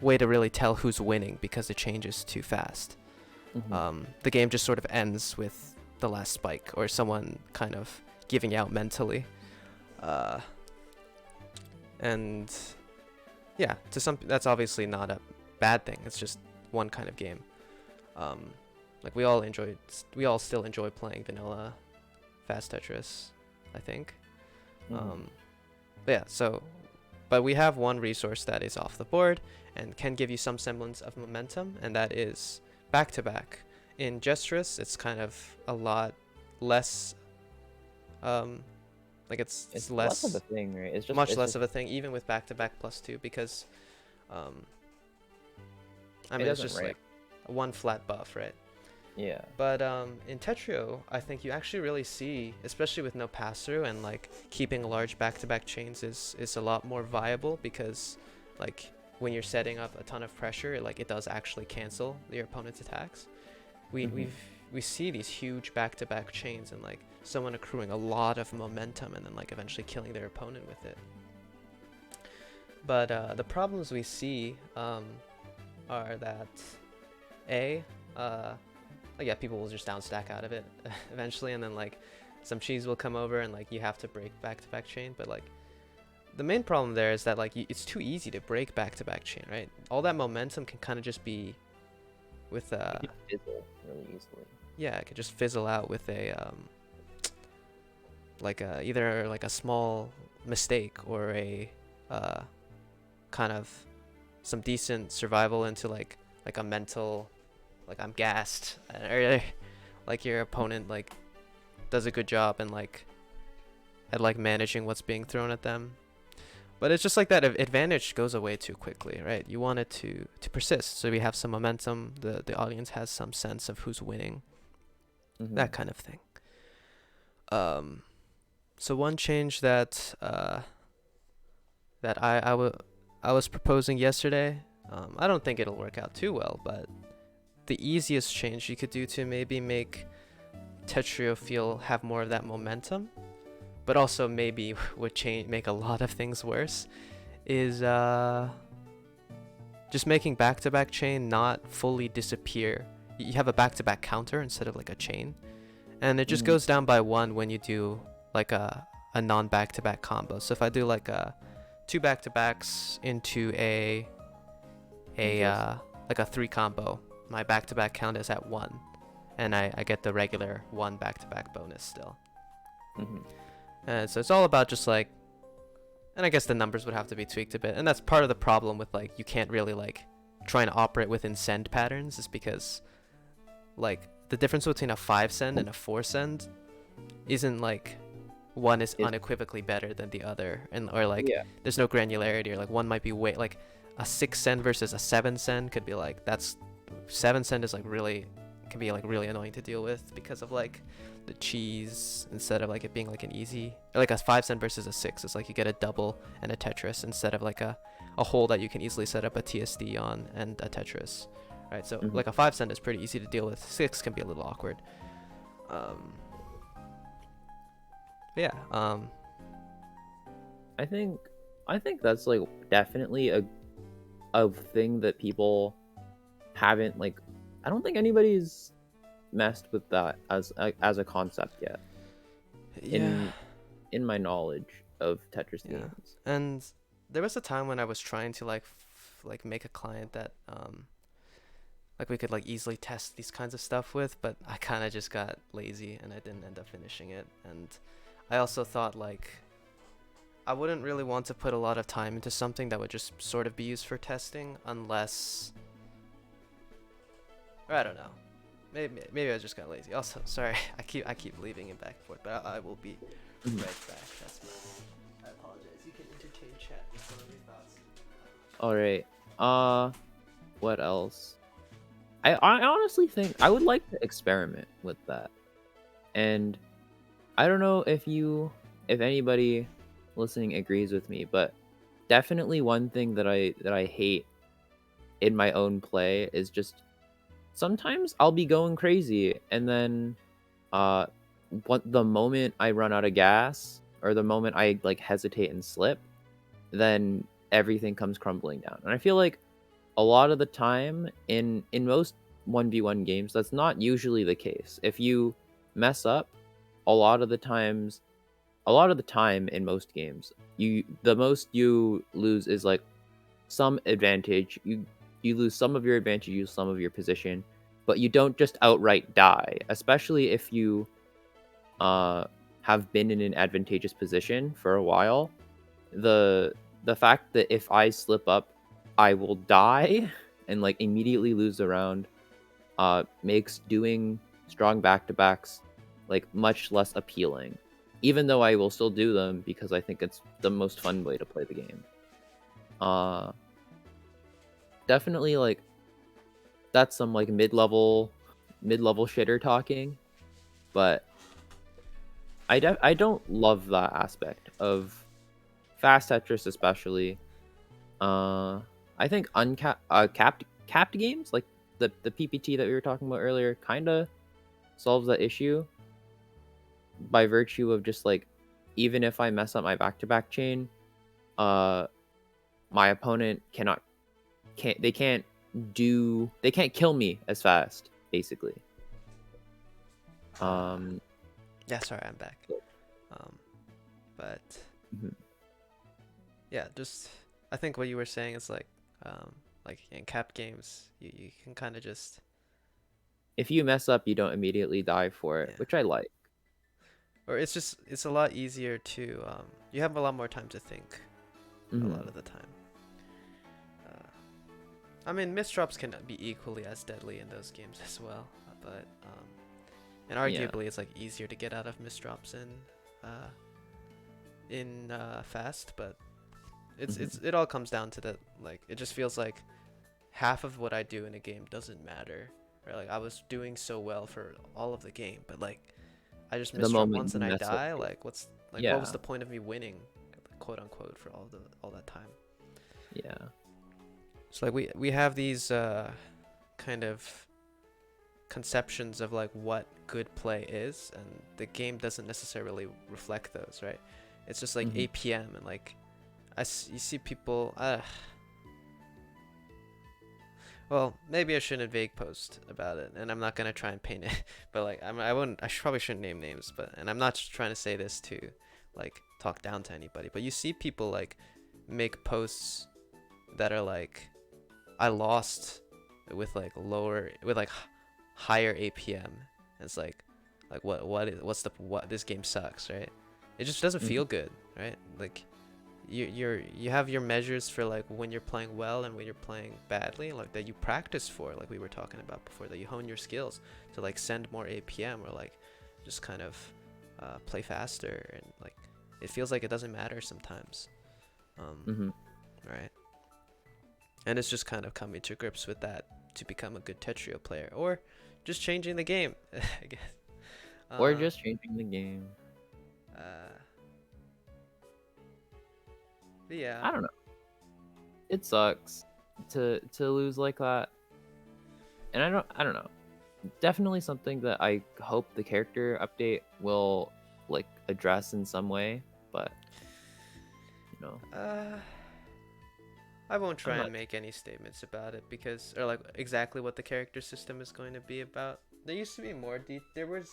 [SPEAKER 1] way to really tell who's winning because it changes too fast. The game just sort of ends with the last spike or someone kind of giving out mentally. And yeah, to some, that's obviously not a bad thing. It's just one kind of game. Like we all still enjoy playing vanilla fast Tetris, I think. But yeah, but we have one resource that is off the board and can give you some semblance of momentum, and that is back-to-back. In Jstris, it's kind of a lot less, like it's less
[SPEAKER 2] of a thing, right? It's just
[SPEAKER 1] much less of a thing, even with back-to-back +2, because I mean, it's just like one flat buff, right?
[SPEAKER 2] Yeah.
[SPEAKER 1] But in Tetrio, I think you actually really see, especially with no pass-through and like keeping large back-to-back chains is a lot more viable, because like when you're setting up a ton of pressure, it does actually cancel your opponent's attacks. We see these huge back-to-back chains and like someone accruing a lot of momentum and then like eventually killing their opponent with it. But the problems we see are that yeah, people will just downstack out of it eventually, and then like some cheese will come over and like you have to break back-to-back chain. But like the main problem there is that like it's too easy to break back-to-back chain, right? All that momentum can kind of just be with
[SPEAKER 2] it can fizzle really easily.
[SPEAKER 1] Yeah, it could just fizzle out with a like either like a small mistake or a kind of some decent survival into like a mental, like I'm gassed, or like your opponent like does a good job and like at like managing what's being thrown at them. But it's just like that advantage goes away too quickly, right? You want it to persist, so we have some momentum, the audience has some sense of who's winning, that kind of thing. So one change that I was proposing yesterday, I don't think it'll work out too well, but the easiest change you could do to maybe make Tetrio have more of that momentum, but also maybe would make a lot of things worse, is just making back-to-back chain not fully disappear. You have a back-to-back counter instead of like a chain, and it just goes down by 1 when you do like a non-back-to-back combo. So if I do like 2 back-to-backs into like a 3 combo, my back-to-back count is at 1. and I get the regular 1 back-to-back bonus still.
[SPEAKER 2] Hmm.
[SPEAKER 1] And so it's all about just like, and I guess the numbers would have to be tweaked a bit, and that's part of the problem with like you can't really like trying to operate within send patterns, is because like the difference between a 5 send and a 4 send isn't like one is unequivocally better than the other, and or like
[SPEAKER 2] Yeah.
[SPEAKER 1] there's no granularity, or like one might be way like a 6 send versus a 7 send could be like, that's 7 send is like really, can be like really annoying to deal with because of like the cheese, instead of like it being like an easy, or like a 5 cent versus a 6 is like you get a double and a Tetris instead of like a hole that you can easily set up a TSD on and a Tetris, right? So like a 5 cent is pretty easy to deal with. 6 can be a little awkward. Yeah.
[SPEAKER 2] I think that's like definitely a thing that people haven't like. I don't think anybody's messed with that as a concept yet.
[SPEAKER 1] Yeah.
[SPEAKER 2] In my knowledge of Tetris
[SPEAKER 1] Yeah.
[SPEAKER 2] games.
[SPEAKER 1] And there was a time when I was trying to like make a client that like we could like easily test these kinds of stuff with, but I kind of just got lazy and I didn't end up finishing it. And I also thought like I wouldn't really want to put a lot of time into something that would just sort of be used for testing, unless, or I don't know. Maybe I just got lazy. Also, sorry, I keep leaving it back and forth, but I will be right back. That's my. I apologize. You can entertain chat with some of your thoughts.
[SPEAKER 2] All right. What else? I honestly think I would like to experiment with that, and I don't know if anybody listening agrees with me, but definitely one thing that I hate in my own play is just sometimes I'll be going crazy, and then the moment I run out of gas, or the moment I like hesitate and slip, then everything comes crumbling down. And I feel like a lot of the time in most 1v1 games, that's not usually the case. If you mess up, a lot of the time in most games, the most you lose is like some advantage. You lose some of your advantage, you lose some of your position, but you don't just outright die, especially if you have been in an advantageous position for a while. The fact that if I slip up, I will die and like immediately lose the round makes doing strong back-to-backs like much less appealing, even though I will still do them because I think it's the most fun way to play the game. Definitely like that's some like mid-level shitter talking, but I don't love that aspect of fast Tetris, especially. I think capped games like the PPT that we were talking about earlier kind of solves that issue by virtue of just like, even if I mess up my back-to-back chain, my opponent can't kill me as fast, basically.
[SPEAKER 1] Yeah, sorry, I'm back. But
[SPEAKER 2] Mhm.
[SPEAKER 1] yeah, just I think what you were saying is like in cap games, you can kind of just,
[SPEAKER 2] If you mess up, you don't immediately die for it,
[SPEAKER 1] yeah,
[SPEAKER 2] which I like.
[SPEAKER 1] or it's a lot easier to you have a lot more time to think a lot of the time. I mean, misdrops can be equally as deadly in those games as well, but and
[SPEAKER 2] Yeah.
[SPEAKER 1] arguably it's like easier to get out of misdrops in fast, but it all comes down to the, like, it just feels like half of what I do in a game doesn't matter, right? Like I was doing so well for all of the game, but like I just
[SPEAKER 2] The
[SPEAKER 1] misdrop
[SPEAKER 2] moment
[SPEAKER 1] once
[SPEAKER 2] you
[SPEAKER 1] and I
[SPEAKER 2] mess up,
[SPEAKER 1] die. Like what
[SPEAKER 2] yeah,
[SPEAKER 1] was the point of me winning, quote unquote, for all that time?
[SPEAKER 2] yeah.
[SPEAKER 1] So like we have these kind of conceptions of like what good play is, and the game doesn't necessarily reflect those, right? It's just like APM, and like you see people well, maybe I shouldn't vague post about it, and I'm not gonna try and paint it, but like I probably shouldn't name names, but, and I'm not trying to say this to like talk down to anybody, but you see people like make posts that are like, I lost with like higher APM. And it's like what this game sucks, right? It just doesn't
[SPEAKER 2] Mhm.
[SPEAKER 1] feel good, right? Like you have your measures for like when you're playing well and when you're playing badly, like that you practice for, like we were talking about before, that you hone your skills to like send more APM or like just kind of play faster, and like it feels like it doesn't matter sometimes,
[SPEAKER 2] Mhm.
[SPEAKER 1] right? And it's just kind of coming to grips with that to become a good Tetrio player, or just changing the game, I guess.
[SPEAKER 2] Or
[SPEAKER 1] Uh,
[SPEAKER 2] just changing the game.
[SPEAKER 1] uh, but yeah,
[SPEAKER 2] I don't know. It sucks to lose like that. And I don't know. Definitely something that I hope the character update will like address in some way, but you know,
[SPEAKER 1] uh, I won't
[SPEAKER 2] I'm
[SPEAKER 1] try
[SPEAKER 2] not
[SPEAKER 1] and make any statements about it because, or like exactly what the character system is going to be about. There used to be more there's the
[SPEAKER 2] there was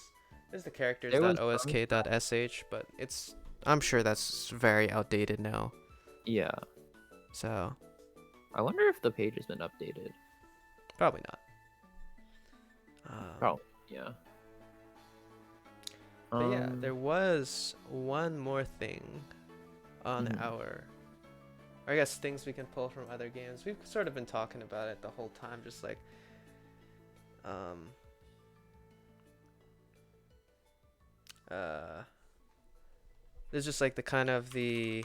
[SPEAKER 2] promise.
[SPEAKER 1] characters.osk.sh, but I'm sure that's very outdated now.
[SPEAKER 2] Yeah.
[SPEAKER 1] So
[SPEAKER 2] I wonder if the page has been updated.
[SPEAKER 1] probably not. Um,
[SPEAKER 2] Probably. Yeah.
[SPEAKER 1] but yeah, there was one more thing on
[SPEAKER 2] Mhm.
[SPEAKER 1] our, or I guess things we can pull from other games. We've sort of been talking about it the whole time, just like um, uh, there's just like the kind of the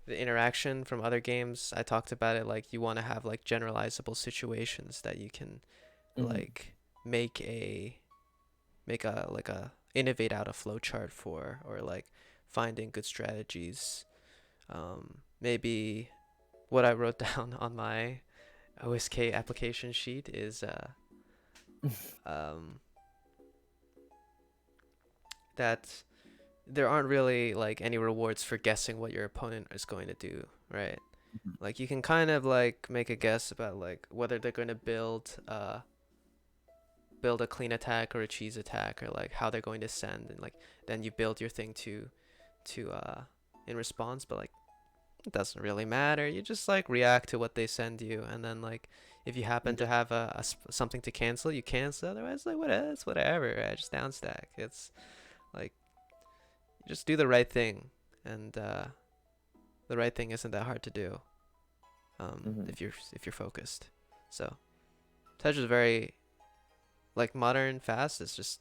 [SPEAKER 1] interaction from other games. I talked about it, like you want to have like generalizable situations that you can
[SPEAKER 2] Mhm.
[SPEAKER 1] like make a like a innovate out a flowchart for, or like finding good strategies. Maybe what I wrote down on my OSK application sheet is um, that there aren't really like any rewards for guessing what your opponent is going to do, right?
[SPEAKER 2] Mhm.
[SPEAKER 1] Like you can kind of like make a guess about like whether they're going to build a clean attack or a cheese attack, or like how they're going to send, and like then you build your thing to in response. But like it doesn't really matter. You just like react to what they send you, and then like if you happen to
[SPEAKER 2] Just
[SPEAKER 1] have something to cancel, you cancel. Otherwise, like it's whatever. Right? Just downstack. It's like just do the right thing, and the right thing isn't that hard to do.
[SPEAKER 2] Mhm.
[SPEAKER 1] If you're focused. So Tetris is very like modern, fast. It's just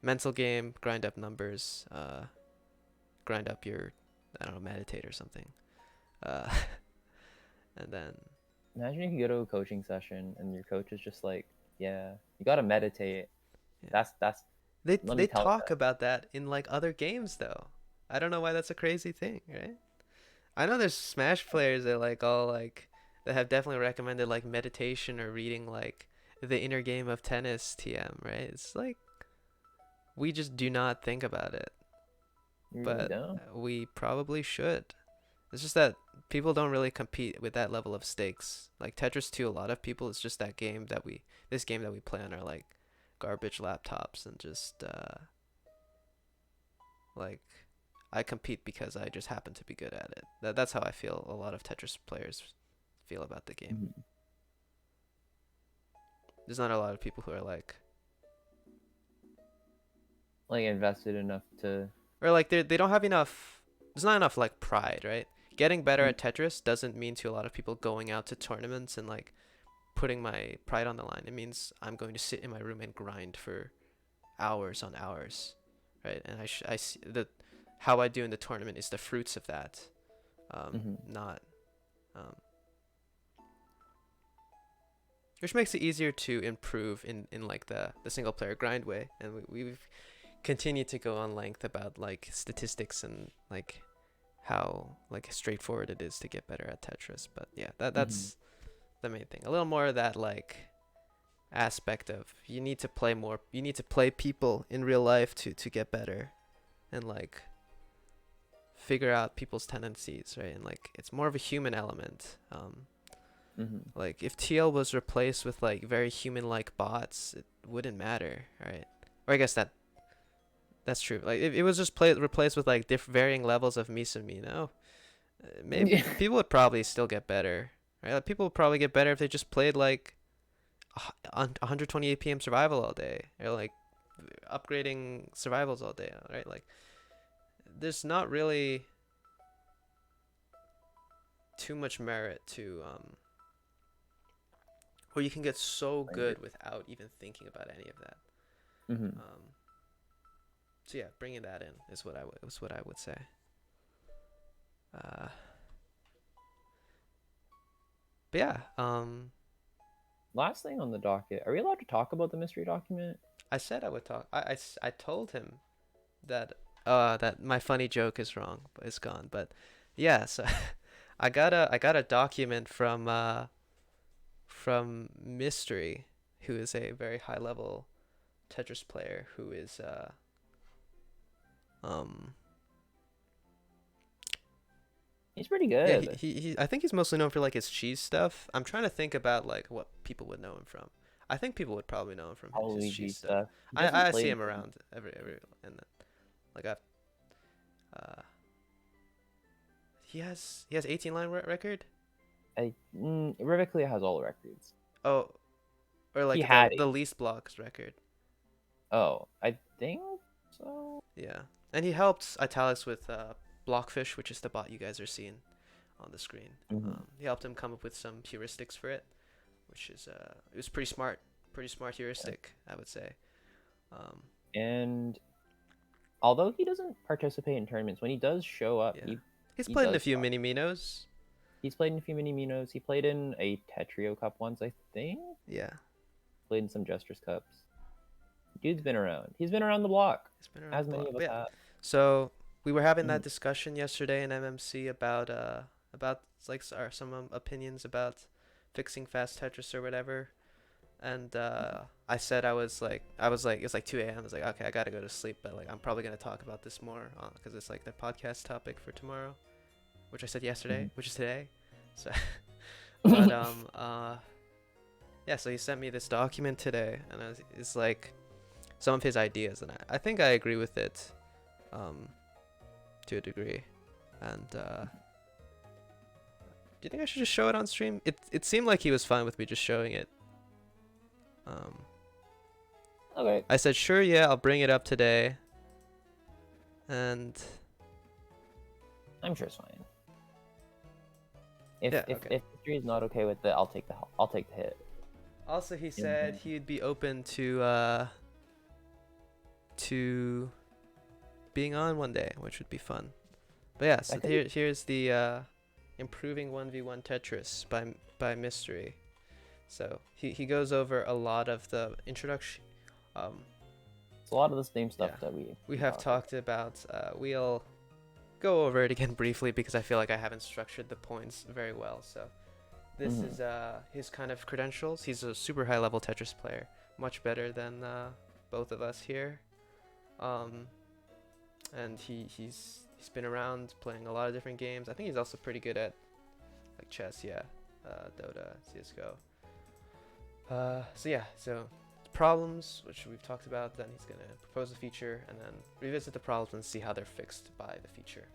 [SPEAKER 1] mental game, grind up numbers, grind up your, I don't know, meditate or something, uh, and then
[SPEAKER 2] imagine if you go to a coaching session and your coach is just like, "Yeah, you gotta meditate."
[SPEAKER 1] yeah,
[SPEAKER 2] That's. Let
[SPEAKER 1] they
[SPEAKER 2] me tell you
[SPEAKER 1] talk
[SPEAKER 2] that.
[SPEAKER 1] about that in like other games though. I don't know why that's a crazy thing, right? I know there's Smash players that like all like that have definitely recommended like meditation or reading like the inner game of tennis TM, right? It's like we just do not think about it,
[SPEAKER 2] You really
[SPEAKER 1] but
[SPEAKER 2] don't.
[SPEAKER 1] we probably should. It's just that people don't really compete with that level of stakes. Like Tetris 2, a lot of people, it's just this game that we play on our like garbage laptops, and just like I compete because I just happen to be good at it. That's how I feel a lot of Tetris players feel about the game.
[SPEAKER 2] Mhm.
[SPEAKER 1] There's not a lot of people who are like,
[SPEAKER 2] Like invested enough to.
[SPEAKER 1] or like they don't have enough, there's not enough like pride, right? Getting better at Tetris doesn't mean to a lot of people going out to tournaments and like putting my pride on the line. It means I'm going to sit in my room and grind for hours on hours, right? And I see that how I do in the tournament is the fruits of that,
[SPEAKER 2] Mhm.
[SPEAKER 1] not um, which makes it easier to improve in like the single player grind way. And we've continued to go on length about like statistics and like how like straightforward it is to get better at Tetris. But yeah,
[SPEAKER 2] Mhm.
[SPEAKER 1] that's the main thing. A little more of that like aspect of you need to play more, you need to play people in real life to get better, and like figure out people's tendencies, right? And like it's more of a human element.
[SPEAKER 2] Mhm.
[SPEAKER 1] Like if TL was replaced with like very human like bots, it wouldn't matter, right? Or I guess that's true. Like if it was just replaced with like varying levels of Misumino, maybe
[SPEAKER 2] Yeah.
[SPEAKER 1] people would probably still get better, right? Like people would probably get better if they just played like on 120 APM survival all day, or like upgrading survivals all day, right? Like there's not really too much merit to where you can get so good without even thinking about any of that.
[SPEAKER 2] Mm-hmm.
[SPEAKER 1] So yeah, bringing that in is what I would say. Uh, but yeah,
[SPEAKER 2] Last thing on the docket, are we allowed to talk about the mystery document?
[SPEAKER 1] I said I would talk. I told him that that my funny joke is wrong, but it's gone. But yeah, so I got a document from Mystery, who is a very high level Tetris player who is um
[SPEAKER 2] He's pretty
[SPEAKER 1] yeah,
[SPEAKER 2] good.
[SPEAKER 1] he I think he's mostly known for like his cheese stuff. I'm trying to think about like what people would know him from. I think people would probably know him from his
[SPEAKER 2] Luigi
[SPEAKER 1] cheese stuff.
[SPEAKER 2] stuff. He doesn't
[SPEAKER 1] I
[SPEAKER 2] play
[SPEAKER 1] see
[SPEAKER 2] the
[SPEAKER 1] him around every and then like I've uh he has 18 line record.
[SPEAKER 2] Riviclia has all the records.
[SPEAKER 1] Oh, or
[SPEAKER 2] He
[SPEAKER 1] like
[SPEAKER 2] had
[SPEAKER 1] the least blocks record.
[SPEAKER 2] Oh, I think so.
[SPEAKER 1] Yeah, and he helped Italics with Blockfish, which is the bot you guys are seeing on the screen.
[SPEAKER 2] Mm-hmm.
[SPEAKER 1] He helped him come up with some heuristics for it, which is it was pretty smart heuristic, I would say.
[SPEAKER 2] And although he doesn't participate in tournaments, when he does show up,
[SPEAKER 1] Yeah, he's
[SPEAKER 2] he
[SPEAKER 1] played in a
[SPEAKER 2] does
[SPEAKER 1] few
[SPEAKER 2] talk.
[SPEAKER 1] mini minos.
[SPEAKER 2] He's played in a few mini minos. He played in a Tetrio Cup once, I think.
[SPEAKER 1] Yeah,
[SPEAKER 2] Played in some Jstris Cups. Dude's been around. He's been around the block,
[SPEAKER 1] he's been around
[SPEAKER 2] as
[SPEAKER 1] the
[SPEAKER 2] many
[SPEAKER 1] block.
[SPEAKER 2] of
[SPEAKER 1] But
[SPEAKER 2] us
[SPEAKER 1] yeah,
[SPEAKER 2] have.
[SPEAKER 1] so we were having that
[SPEAKER 2] Mhm.
[SPEAKER 1] discussion yesterday in MMC about like some opinions about fixing fast Tetris or whatever. And I said I was like it's like 2 a.m. I was like, okay, I gotta go to sleep, but like I'm probably gonna talk about this more because it's like the podcast topic for tomorrow, which I said yesterday,
[SPEAKER 2] Mhm.
[SPEAKER 1] which is today. So, but yeah. So he sent me this document today, and it's like some of his ideas, and I think I agree with it, to a degree. And do you think I should just show it on stream? It seemed like he was fine with me just showing it.
[SPEAKER 2] Okay.
[SPEAKER 1] I said, sure, yeah, I'll bring it up today. And
[SPEAKER 2] I'm sure it's fine. If
[SPEAKER 1] yeah,
[SPEAKER 2] if
[SPEAKER 1] okay.
[SPEAKER 2] if history is not okay with it, I'll take the hit.
[SPEAKER 1] Also, he said he'd be open to being on one day, which would be fun. But yeah, so here's the improving 1v1 Tetris by Mystery. So he goes over a lot of the introduction.
[SPEAKER 2] It's a lot of the same stuff that
[SPEAKER 1] we have talked about. We'll go over it again briefly because I feel like I haven't structured the points very well. So this is his kind of credentials. He's a super high level Tetris player, much better than both of us here. And he's been around playing a lot of different games. I think he's also pretty good at like chess, Dota, CS:GO. So yeah, so problems, which we've talked about. Then he's gonna propose a feature and then revisit the problems and see how they're fixed by the feature.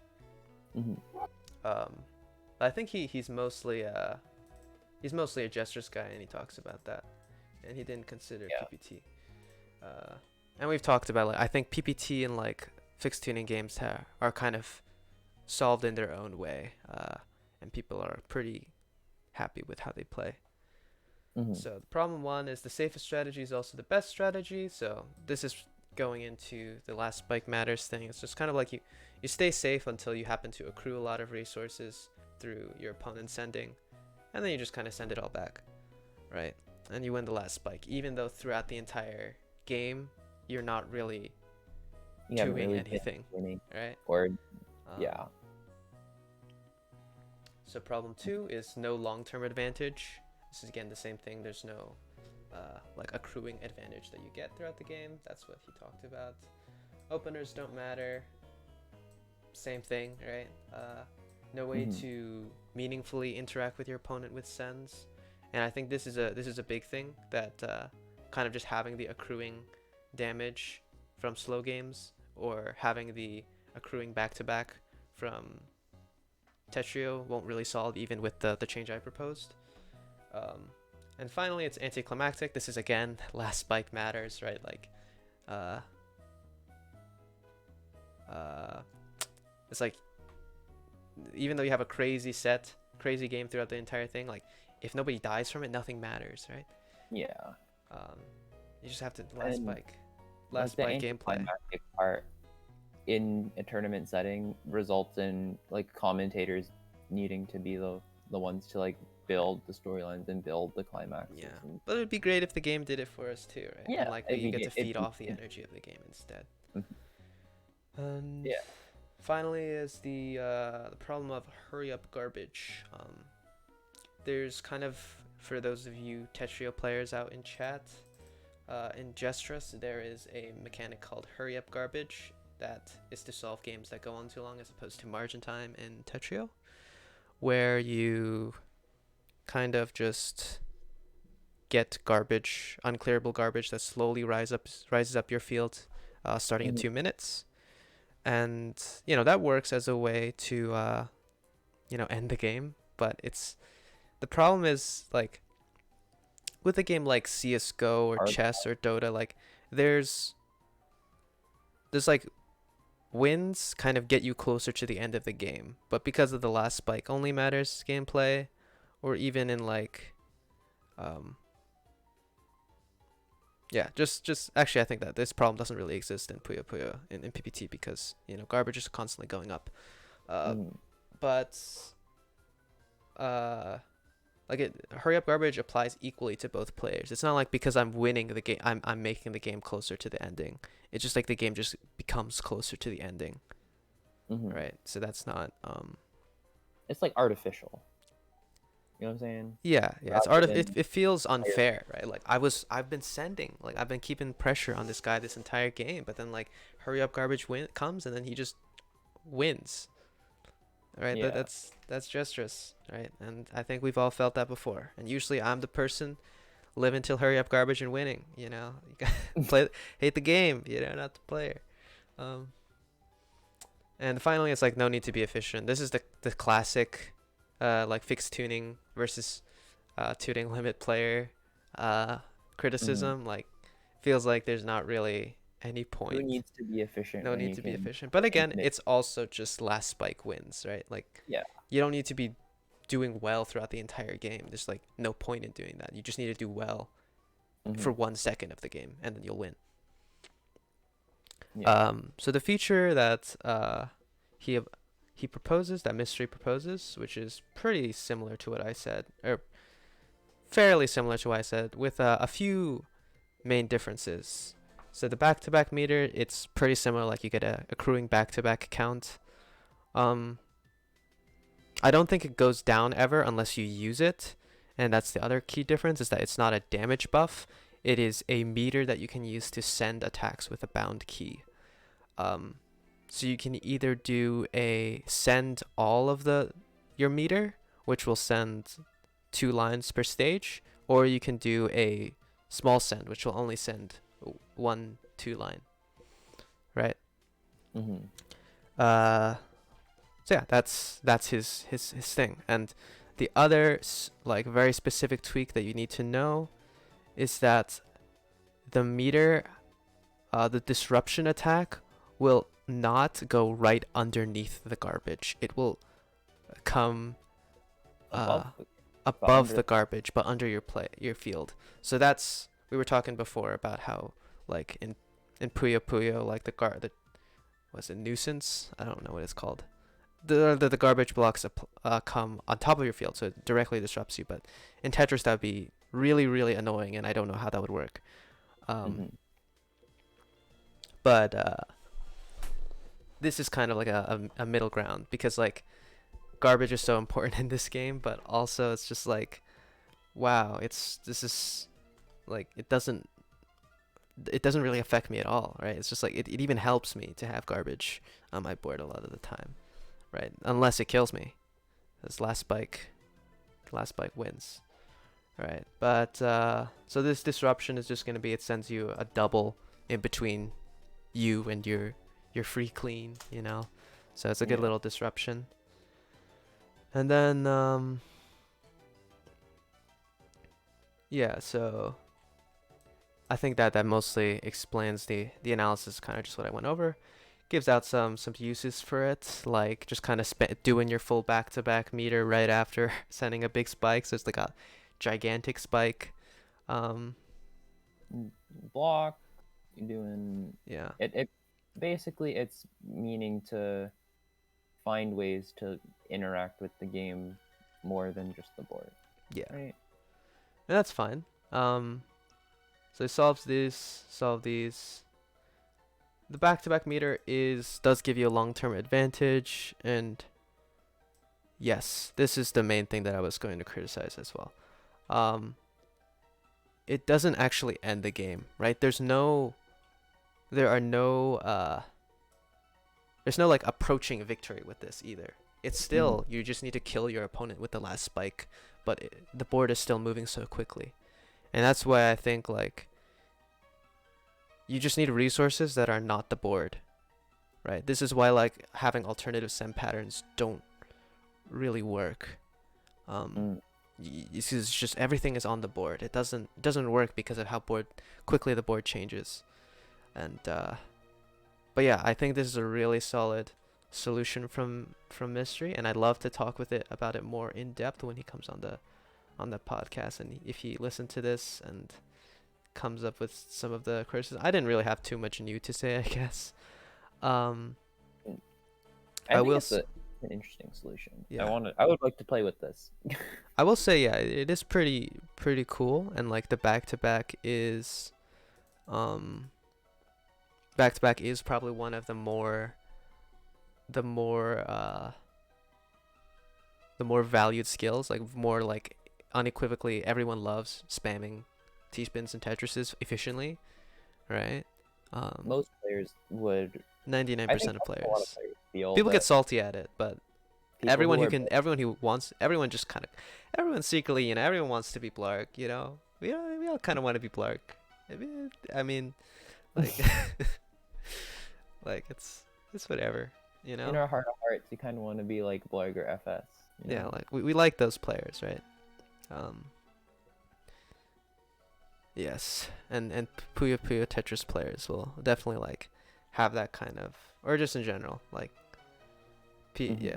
[SPEAKER 1] But I think he's mostly a Jstris guy, and he talks about that, and he didn't consider PPT. And we've talked about like I think PPT and like fixed tuning games are kind of solved in their own way, and people are pretty happy with how they play. So the problem one is the safest strategy is also the best strategy. So this is going into the last spike matters thing. It's just kind of like you stay safe until you happen to accrue a lot of resources through your opponent's sending, and then you just kind of send it all back, right? And you win the last spike, even though throughout the entire game you're not really doing anything, right?
[SPEAKER 2] Or
[SPEAKER 1] So problem two is no long-term advantage. This is again the same thing. There's no like accruing advantage that you get throughout the game. That's what he talked about. Openers don't matter. Same thing, right? No way to meaningfully interact with your opponent with sends, and I think this is a big thing that kind of just having the accruing damage from slow games or having the accruing back-to-back from Tetrio won't really solve even with the change I proposed. And finally, it's anticlimactic. This is again last spike matters, right? Like, uh, it's like even though you have a crazy game throughout the entire thing, like if nobody dies from it, nothing matters, right?
[SPEAKER 2] Yeah.
[SPEAKER 1] Um, you just have to
[SPEAKER 2] And
[SPEAKER 1] last
[SPEAKER 2] the
[SPEAKER 1] spike gameplay.
[SPEAKER 2] anticlimactic part in a tournament setting results in like commentators needing to be the ones to like build the storylines and build the climaxes.
[SPEAKER 1] Yeah,
[SPEAKER 2] And,
[SPEAKER 1] but it would be great if the game did it for us too, right?
[SPEAKER 2] yeah,
[SPEAKER 1] And like
[SPEAKER 2] it'd
[SPEAKER 1] you
[SPEAKER 2] be
[SPEAKER 1] get to
[SPEAKER 2] ga- it'd
[SPEAKER 1] feed
[SPEAKER 2] be-
[SPEAKER 1] off the energy of the game instead.
[SPEAKER 2] Mhm.
[SPEAKER 1] And
[SPEAKER 2] Yeah.
[SPEAKER 1] finally is the problem of hurry up garbage. There's kind of, for those of you Tetrio players out in chat, in Jstris there is a mechanic called hurry up garbage that is to solve games that go on too long, as opposed to margin time in Tetrio, where you kind of just get garbage, unclearable garbage that slowly rises up your field, starting in
[SPEAKER 2] Mhm.
[SPEAKER 1] 2 minutes. And that works as a way to end the game, but the problem is, like, with a game like CS:GO or
[SPEAKER 2] Hard.
[SPEAKER 1] chess or Dota, like there's like wins kind of get you closer to the end of the game, but because of the last spike only matters gameplay, or even in like just actually I think that this problem doesn't really exist in Puyo Puyo in PPT, because garbage is constantly going up.
[SPEAKER 2] Mhm.
[SPEAKER 1] But hurry up garbage applies equally to both players. It's not like because I'm winning the game, I'm making the game closer to the ending. It's just like the game just becomes closer to the ending,
[SPEAKER 2] Mhm.
[SPEAKER 1] right? So that's not
[SPEAKER 2] It's like artificial. You know what I'm saying?
[SPEAKER 1] yeah,
[SPEAKER 2] Rather than
[SPEAKER 1] it feels
[SPEAKER 2] player-
[SPEAKER 1] unfair, right? Like I've been keeping pressure on this guy this entire game, but then like hurry up garbage comes and then he just wins. All right,
[SPEAKER 2] Yeah.
[SPEAKER 1] that's Jstris, right? And I think we've all felt that before. And usually I'm the person living till hurry up garbage and winning. You gotta hate the game, not the player. And finally, it's like no need to be efficient. This is the classic, like fixed tuning versus tuning limit player criticism. Like feels like there's not really any
[SPEAKER 2] Who
[SPEAKER 1] point.
[SPEAKER 2] needs to be efficient
[SPEAKER 1] No
[SPEAKER 2] when
[SPEAKER 1] need
[SPEAKER 2] you
[SPEAKER 1] to be
[SPEAKER 2] can
[SPEAKER 1] efficient. But again,
[SPEAKER 2] infinite?
[SPEAKER 1] it's also just last spike wins, right? Like
[SPEAKER 2] Yeah.
[SPEAKER 1] you don't need to be doing well throughout the entire game. There's like no point in doing that. You just need to do well
[SPEAKER 2] Mhm.
[SPEAKER 1] for 1 second of the game, and then you'll win.
[SPEAKER 2] Yeah.
[SPEAKER 1] So the feature that he proposes, that Mystery proposes, which is pretty similar to what I said, or fairly similar to what I said, with a few main differences. So the back-to-back meter, it's pretty similar. Like you get a accruing back-to-back count. I don't think it goes down ever unless you use it, and that's the other key difference, is that it's not a damage buff. It is a meter that you can use to send attacks with a bound key. So you can either do a send all of your meter, which will send 2 lines per stage, or you can do a small send, which will only send 1-2 line, right?
[SPEAKER 2] Mhm.
[SPEAKER 1] So yeah, that's his thing. And the other like very specific tweak that you need to know is that the meter, the disruption attack will not go right underneath the garbage. It will come above the garbage, but under your field. So that's, we were talking before about how like in Puyo Puyo, like the was it nuisance? I don't know what it's called. The garbage blocks come on top of your field, so it directly disrupts you. But in Tetris, that would be really, really annoying, and I don't know how that would work. But this is kind of like a middle ground, because like garbage is so important in this game, but also it's just like, wow, this is like it doesn't really affect me at all, right? It's just like it even helps me to have garbage on my board a lot of the time, right? Unless it kills me. This last spike wins, right? But so this disruption is just gonna be, it sends you a double in between you and your free clean, so it's a good little disruption. And then yeah, so I think that mostly explains the analysis, kind of just what I went over. Gives out some uses for it, like just kind of doing your full back-to-back meter right after sending a big spike, so it's like a gigantic spike. Um,
[SPEAKER 2] Block, you're doing
[SPEAKER 1] yeah,
[SPEAKER 2] it. Basically, it's meaning to find ways to interact with the game more than just the board,
[SPEAKER 1] yeah,
[SPEAKER 2] right?
[SPEAKER 1] and that's fine. So it solves this, solve these. The back-to-back meter does give you a long-term advantage, and yes, this is the main thing that I was going to criticize as well. Um, it doesn't actually end the game, right? There are no, there's no like approaching victory with this either. It's still, you just need to kill your opponent with the last spike, but the board is still moving so quickly. And that's why I think like you just need resources that are not the board, right? This is why like having alternative send patterns don't really work. It's just everything is on the board. It doesn't work because of how quickly the board changes. And but yeah, I think this is a really solid solution from Mystery, and I'd love to talk about it more in depth when he comes on the podcast, and if he listened to this and comes up with some of the criticism. I didn't really have too much new to say, I guess.
[SPEAKER 2] I think it's an interesting solution.
[SPEAKER 1] Yeah.
[SPEAKER 2] I would like to play with this.
[SPEAKER 1] I will say, yeah, it is pretty cool, and like the back-to-back is probably one of the more valued skills, like more like unequivocally everyone loves spamming T-spins and Tetrises efficiently, right?
[SPEAKER 2] Most players would.
[SPEAKER 1] 99% of players.
[SPEAKER 2] A lot of players feel
[SPEAKER 1] People get salty at it, but everyone secretly, everyone wants to be Blarg, We all kind of want to be Blarg. I mean, like, like it's whatever,
[SPEAKER 2] In our heart of hearts, you kind of want to be like Blarg or FS.
[SPEAKER 1] Yeah, like we like those players, right? Yes, and Puyo Puyo Tetris players will definitely like have that kind of, or just in general, like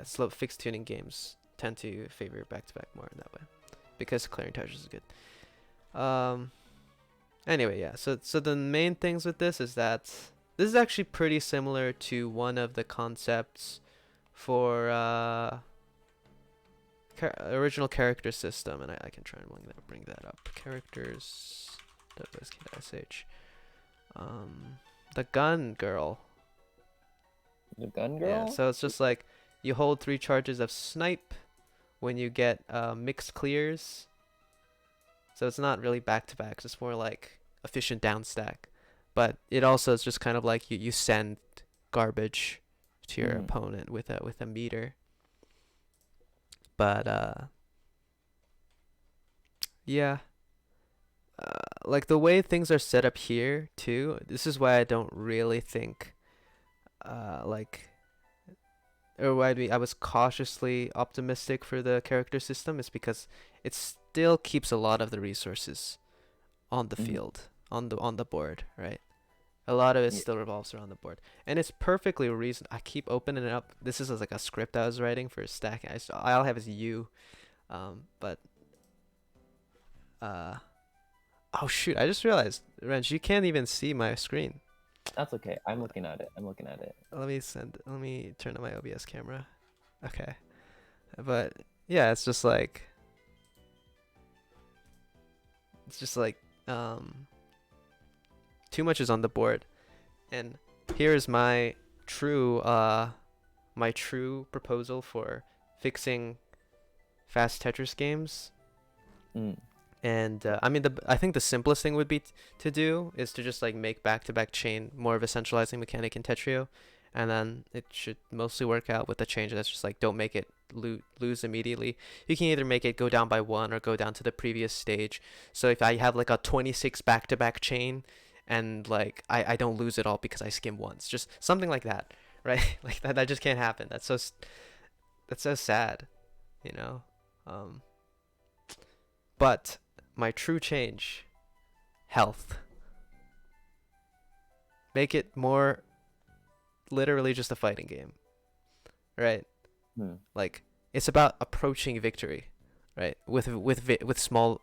[SPEAKER 1] slow fixed tuning games tend to favor back-to-back more in that way because clearing Tetris is good. Anyway, yeah, so the main things with this is that this is actually pretty similar to one of the concepts for original character system, and I can try and bring that up. Characters .sh. The gun girl.
[SPEAKER 2] The gun girl?
[SPEAKER 1] Yeah, so it's just like you hold 3 charges of snipe when you get mixed clears. So it's not really back-to-back, it's more like efficient downstack. But it also is just kind of like you send garbage to your opponent with a meter. But yeah. Like the way things are set up here too, this is why I don't really think or why I was cautiously optimistic for the character system, is because it still keeps a lot of the resources on the field, on the board, right? A lot of it still revolves around the board, and it's perfectly reason. I keep opening it up. This is like a script I was writing for stacking. I'll have as U, but oh shoot! I just realized, Renge, you can't even see my screen.
[SPEAKER 2] That's okay. I'm looking at it.
[SPEAKER 1] Let me turn on my OBS camera. Okay, but yeah, it's just like too much is on the board, and here is my true proposal for fixing fast Tetris games. And I mean, I think the simplest thing would be to do is to just like make back-to-back chain more of a centralizing mechanic in Tetrio, and then it should mostly work out with the change that's just like don't make it lose immediately. You can either make it go down by 1 or go down to the previous stage. So if I have like a 26 back-to-back chain and like I don't lose it all because I skim once, just something like that, right? Like that just can't happen. That's so sad, But my true change, health. Make it more literally just a fighting game, right? Like it's about approaching victory, right? With small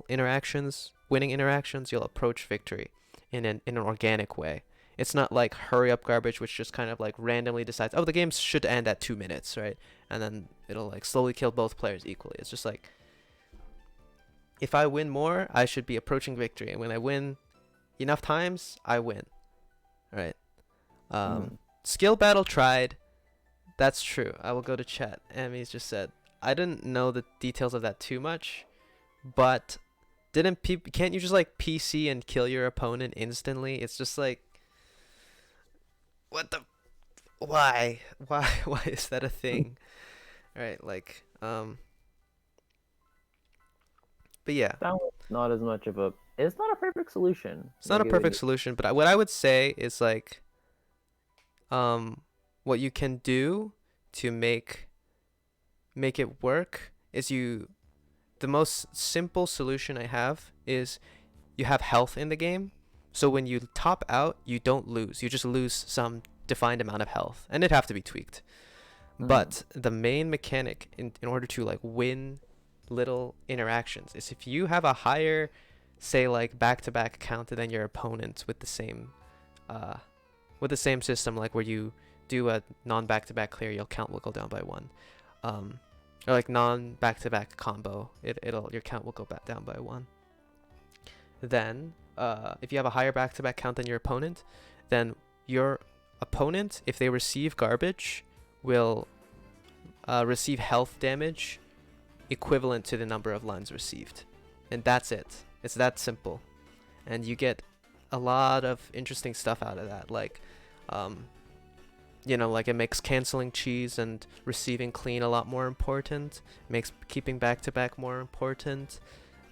[SPEAKER 1] interactions, winning interactions, you'll approach victory in an organic way. It's not like hurry up garbage, which just kind of like randomly decides, oh, the game should end at 2 minutes, right? And then it'll like slowly kill both players equally. It's just like, if I win more, I should be approaching victory, and when I win enough times, I win, right? Skill battle tried. That's true. I will go to chat. Emmy's just said, I didn't know the details of that too much, but can't you just like PC and kill your opponent instantly? It's just like, what the, why is that a thing? Right? Like, but yeah,
[SPEAKER 2] That was not as much of a. It's not a perfect solution.
[SPEAKER 1] it's not a perfect solution, but what I would say is like, what you can do to make it work is the most simple solution I have is you have health in the game. So when you top out, you don't lose. You just lose some defined amount of health, and it'd have to be tweaked. But the main mechanic in order to like win little interactions is if you have a higher, say like back-to-back count than your opponent with the same system, like where you do a non-back-to-back clear, your count will go down by 1. Or like non-back-to-back combo, your count will go back down by 1. Then if you have a higher back-to-back count than your opponent, then your opponent, if they receive garbage, will receive health damage equivalent to the number of lines received. And that's it. It's that simple. And you get a lot of interesting stuff out of that. Like, like it makes canceling cheese and receiving clean a lot more important. It makes keeping back-to-back more important.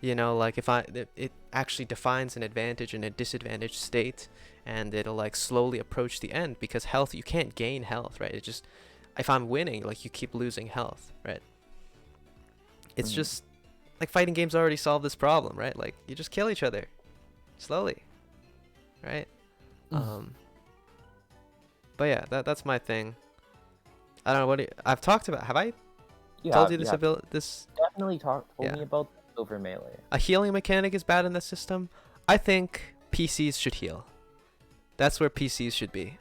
[SPEAKER 1] Like it actually defines an advantage and a disadvantage state, and it'll like slowly approach the end, because health, you can't gain health, right? It just, if I'm winning, like you keep losing health, right? It's just like fighting games already solve this problem, right? Like you just kill each other slowly, right? But yeah, that's my thing. I don't know I've talked about. Have I told you this ability? This
[SPEAKER 2] definitely told me about over melee.
[SPEAKER 1] A healing mechanic is bad in the system. I think PCs should heal. That's where PCs should be.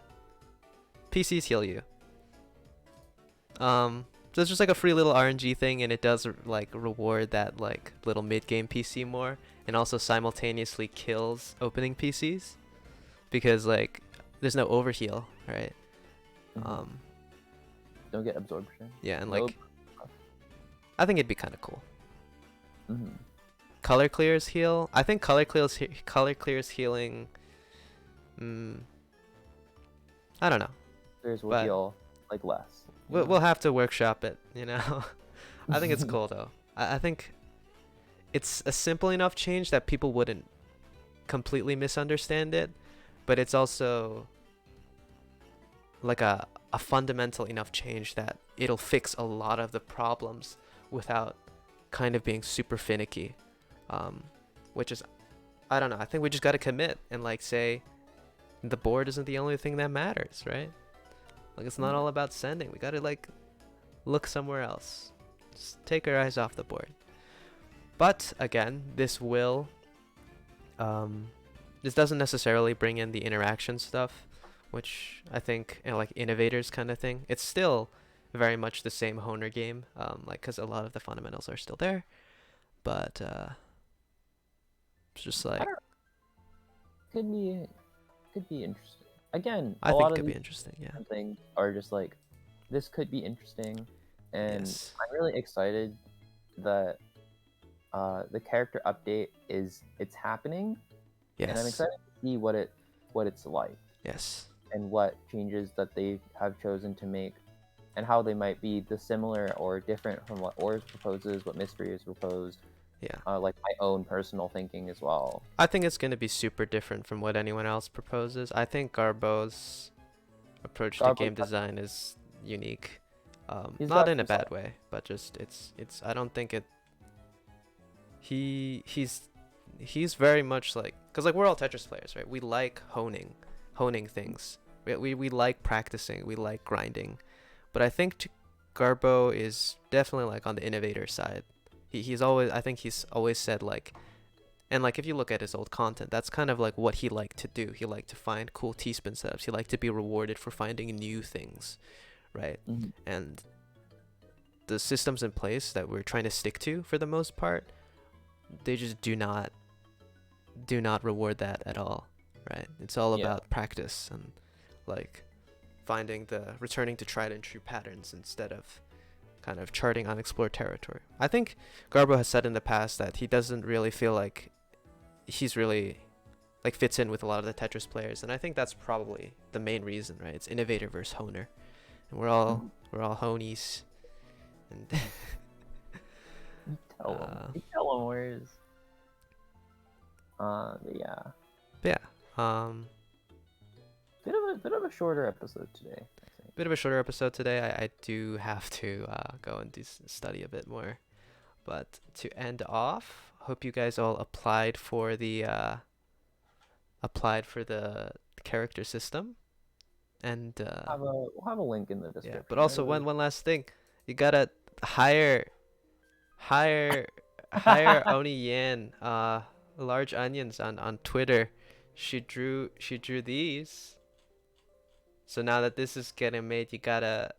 [SPEAKER 1] PCs heal you. So it's just like a free little RNG thing, and it does like reward that like little mid-game PC more, and also simultaneously kills opening PCs, because like there's no overheal, right?
[SPEAKER 2] Don't get absorption.
[SPEAKER 1] Yeah, and like I think it'd be kind of cool. Color clears heal. I think color clears healing. I don't know.
[SPEAKER 2] Clears will heal like less.
[SPEAKER 1] We'll have to workshop it, I think it's cool though. I think it's a simple enough change that people wouldn't completely misunderstand it, but it's also like a fundamental enough change that it'll fix a lot of the problems without kind of being super finicky. Which is, I don't know, I think we just gotta commit and like say the board isn't the only thing that matters, right? Like it's not all about sending. We gotta like look somewhere else. Just take our eyes off the board. But again, this doesn't necessarily bring in the interaction stuff, which I think like innovators kind of thing. It's still very much the same Honer game, like because a lot of the fundamentals are still there, but it's just like
[SPEAKER 2] could be interesting. Again,
[SPEAKER 1] I think it could be interesting. Yeah,
[SPEAKER 2] things are just like this could be interesting, and
[SPEAKER 1] yes.
[SPEAKER 2] I'm really excited that the character update it's happening.
[SPEAKER 1] Yes.
[SPEAKER 2] And I'm excited to see what it's like.
[SPEAKER 1] Yes.
[SPEAKER 2] And what changes that they have chosen to make, and how they might be dissimilar or different from what Ors proposes, what Mystery has proposed.
[SPEAKER 1] Yeah.
[SPEAKER 2] Like my own personal thinking as well.
[SPEAKER 1] I think it's going to be super different from what anyone else proposes. I think Garbo's approach to game design is unique. Not in a bad way, but just it's I don't think he's very much like, because like we're all Tetris players, right? We like honing things. We like practicing. We like grinding. But I think Garbo is definitely like on the innovator side. He's always, I think he's always said like, and like if you look at his old content, that's kind of like what he liked to do. He liked to find cool T-spin setups. He liked to be rewarded for finding new things, right?
[SPEAKER 2] Mhm.
[SPEAKER 1] And the systems in place that we're trying to stick to for the most part, they just do not reward that at all, right? It's all
[SPEAKER 2] Yeah.
[SPEAKER 1] about practice and like returning to tried and true patterns instead of kind of charting unexplored territory. I think Garbo has said in the past that he doesn't really feel like he's really like fits in with a lot of the Tetris players, and I think that's probably the main reason, right? It's innovator versus honer, and we're all honies, and
[SPEAKER 2] You tell him. You tell him where is. But yeah.
[SPEAKER 1] But yeah,
[SPEAKER 2] Bit of a shorter episode today, I think.
[SPEAKER 1] bit of a shorter episode today. I do have to go and study a bit more, but to end off, hope you guys all applied for the character system, and
[SPEAKER 2] We'll have a link in the description.
[SPEAKER 1] yeah. But also
[SPEAKER 2] right?
[SPEAKER 1] one last thing, you gotta hire Oni Yan, large onions on Twitter. She drew these. So now that this is getting made, you gotta,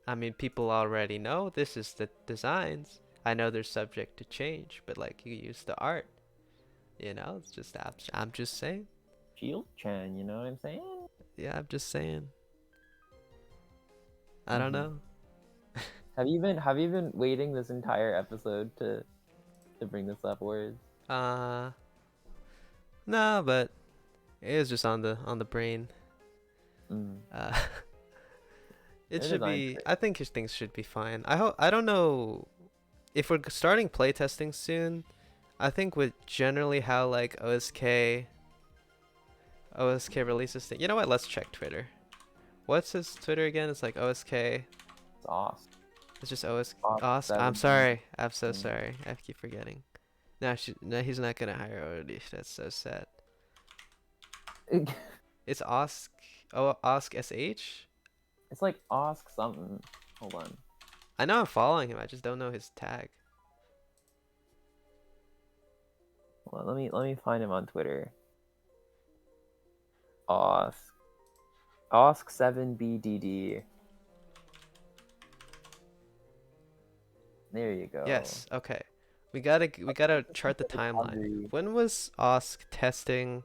[SPEAKER 1] I mean, people already know this is the designs. I know they're subject to change, but like you use the art, you know, it's just, I'm just saying.
[SPEAKER 2] Shield Chan, you know what I'm saying?
[SPEAKER 1] Yeah, I'm just saying. I don't know.
[SPEAKER 2] Have you been waiting this entire episode to bring this up, words?
[SPEAKER 1] No, but it was just on the brain. It should be. I think things should be fine. I don't know if we're starting playtesting soon. I think with generally how like OSK releases things. You know what? Let's check Twitter. What's his Twitter again? It's like OSK.
[SPEAKER 2] It's awesome.
[SPEAKER 1] It's just OSK.
[SPEAKER 2] Awesome.
[SPEAKER 1] I'm sorry. I'm so sorry. I keep forgetting. No, he's not gonna hire already. That's so sad. It's Osk. Oh, Osk SH?
[SPEAKER 2] It's like Osk something. Hold on.
[SPEAKER 1] I know I'm following him. I just don't know his tag.
[SPEAKER 2] Well, let me find him on Twitter. Osk7BDD. There you go.
[SPEAKER 1] Yes. Okay. We gotta chart the timeline. When was Osk testing?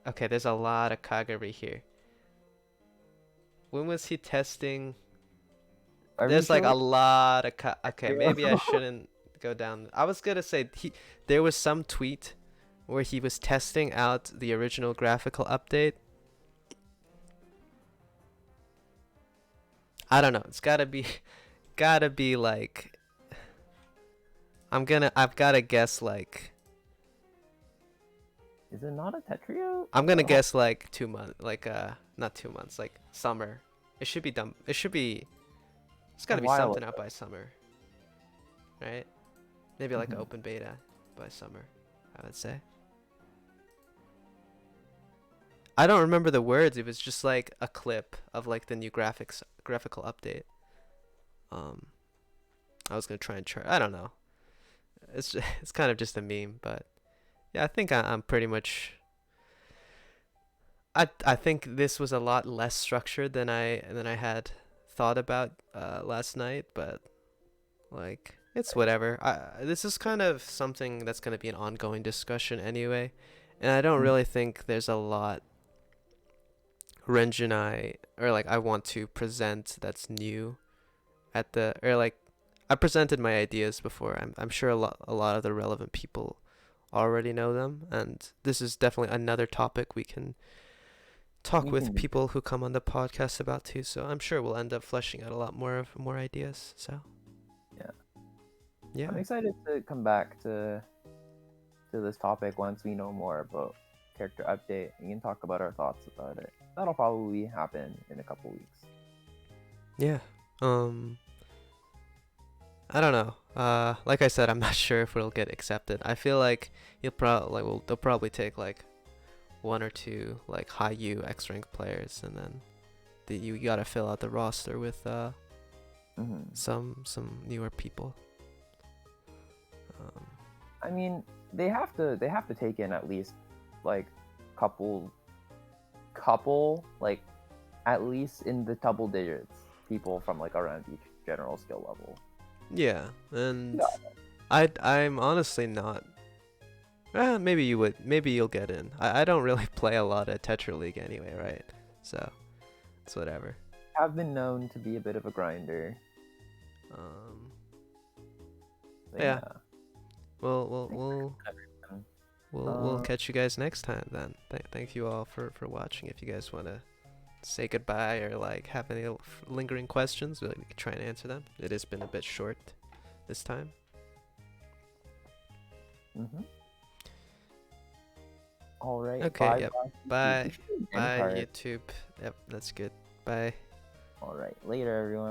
[SPEAKER 1] Okay, there's a lot of Kagari here. When was he testing? There's like a lot of okay, maybe I shouldn't go down. I was gonna say there was some tweet where he was testing out the original graphical update. I don't know. It's gotta be like. I've gotta guess like.
[SPEAKER 2] Is it not a Tetrio?
[SPEAKER 1] I'm gonna guess like 2 months, like not 2 months, like summer. It should be done. It should be. It's gotta be something out by summer, right? Maybe like an open beta by summer, I would say. I don't remember the words. It was just like a clip of like the new graphical update. I was gonna try and chart. I don't know. It's kind of just a meme, but yeah, I think I'm pretty much. I think this was a lot less structured than I had thought about last night, but like it's whatever. This is kind of something that's gonna be an ongoing discussion anyway, and I don't really think there's a lot Renge and I want to present that's new at the, or like I presented my ideas before. I'm sure a lot of the relevant people already know them, and this is definitely another topic we can talk with people who come on the podcast about too. So I'm sure we'll end up fleshing out a lot more ideas. So yeah,
[SPEAKER 2] I'm excited to come back to this topic once we know more about character update. We can talk about our thoughts about it. That'll probably happen in a couple weeks.
[SPEAKER 1] Yeah. I don't know. Like I said, I'm not sure if it'll get accepted. I feel like you'll probably like they'll probably take like one or two like high U X rank players, and then you gotta fill out the roster with
[SPEAKER 2] Hmm.
[SPEAKER 1] some newer people.
[SPEAKER 2] I mean, they have to take in at least like couple like at least in the double digits people from like around each general skill level.
[SPEAKER 1] Yeah, and
[SPEAKER 2] Yeah.
[SPEAKER 1] I'm honestly not. Maybe you would. Maybe you'll get in. I don't really play a lot of Tetra League anyway, right? So it's whatever.
[SPEAKER 2] Have been known to be a bit of a grinder.
[SPEAKER 1] Um,
[SPEAKER 2] But
[SPEAKER 1] yeah.
[SPEAKER 2] yeah.
[SPEAKER 1] We'll we'll
[SPEAKER 2] Thanks
[SPEAKER 1] we'll
[SPEAKER 2] everyone.
[SPEAKER 1] we'll catch you guys next time then. Thank you all for watching. If you guys wanna say goodbye or like have any lingering questions, we can try and answer them. It has been a bit short this time.
[SPEAKER 2] Mm-hmm. All right.
[SPEAKER 1] Okay.
[SPEAKER 2] Bye
[SPEAKER 1] Yep.
[SPEAKER 2] bye.
[SPEAKER 1] Bye.
[SPEAKER 2] We should do an end
[SPEAKER 1] Bye
[SPEAKER 2] card.
[SPEAKER 1] YouTube. Yep. That's good. Bye.
[SPEAKER 2] All right. Later, everyone.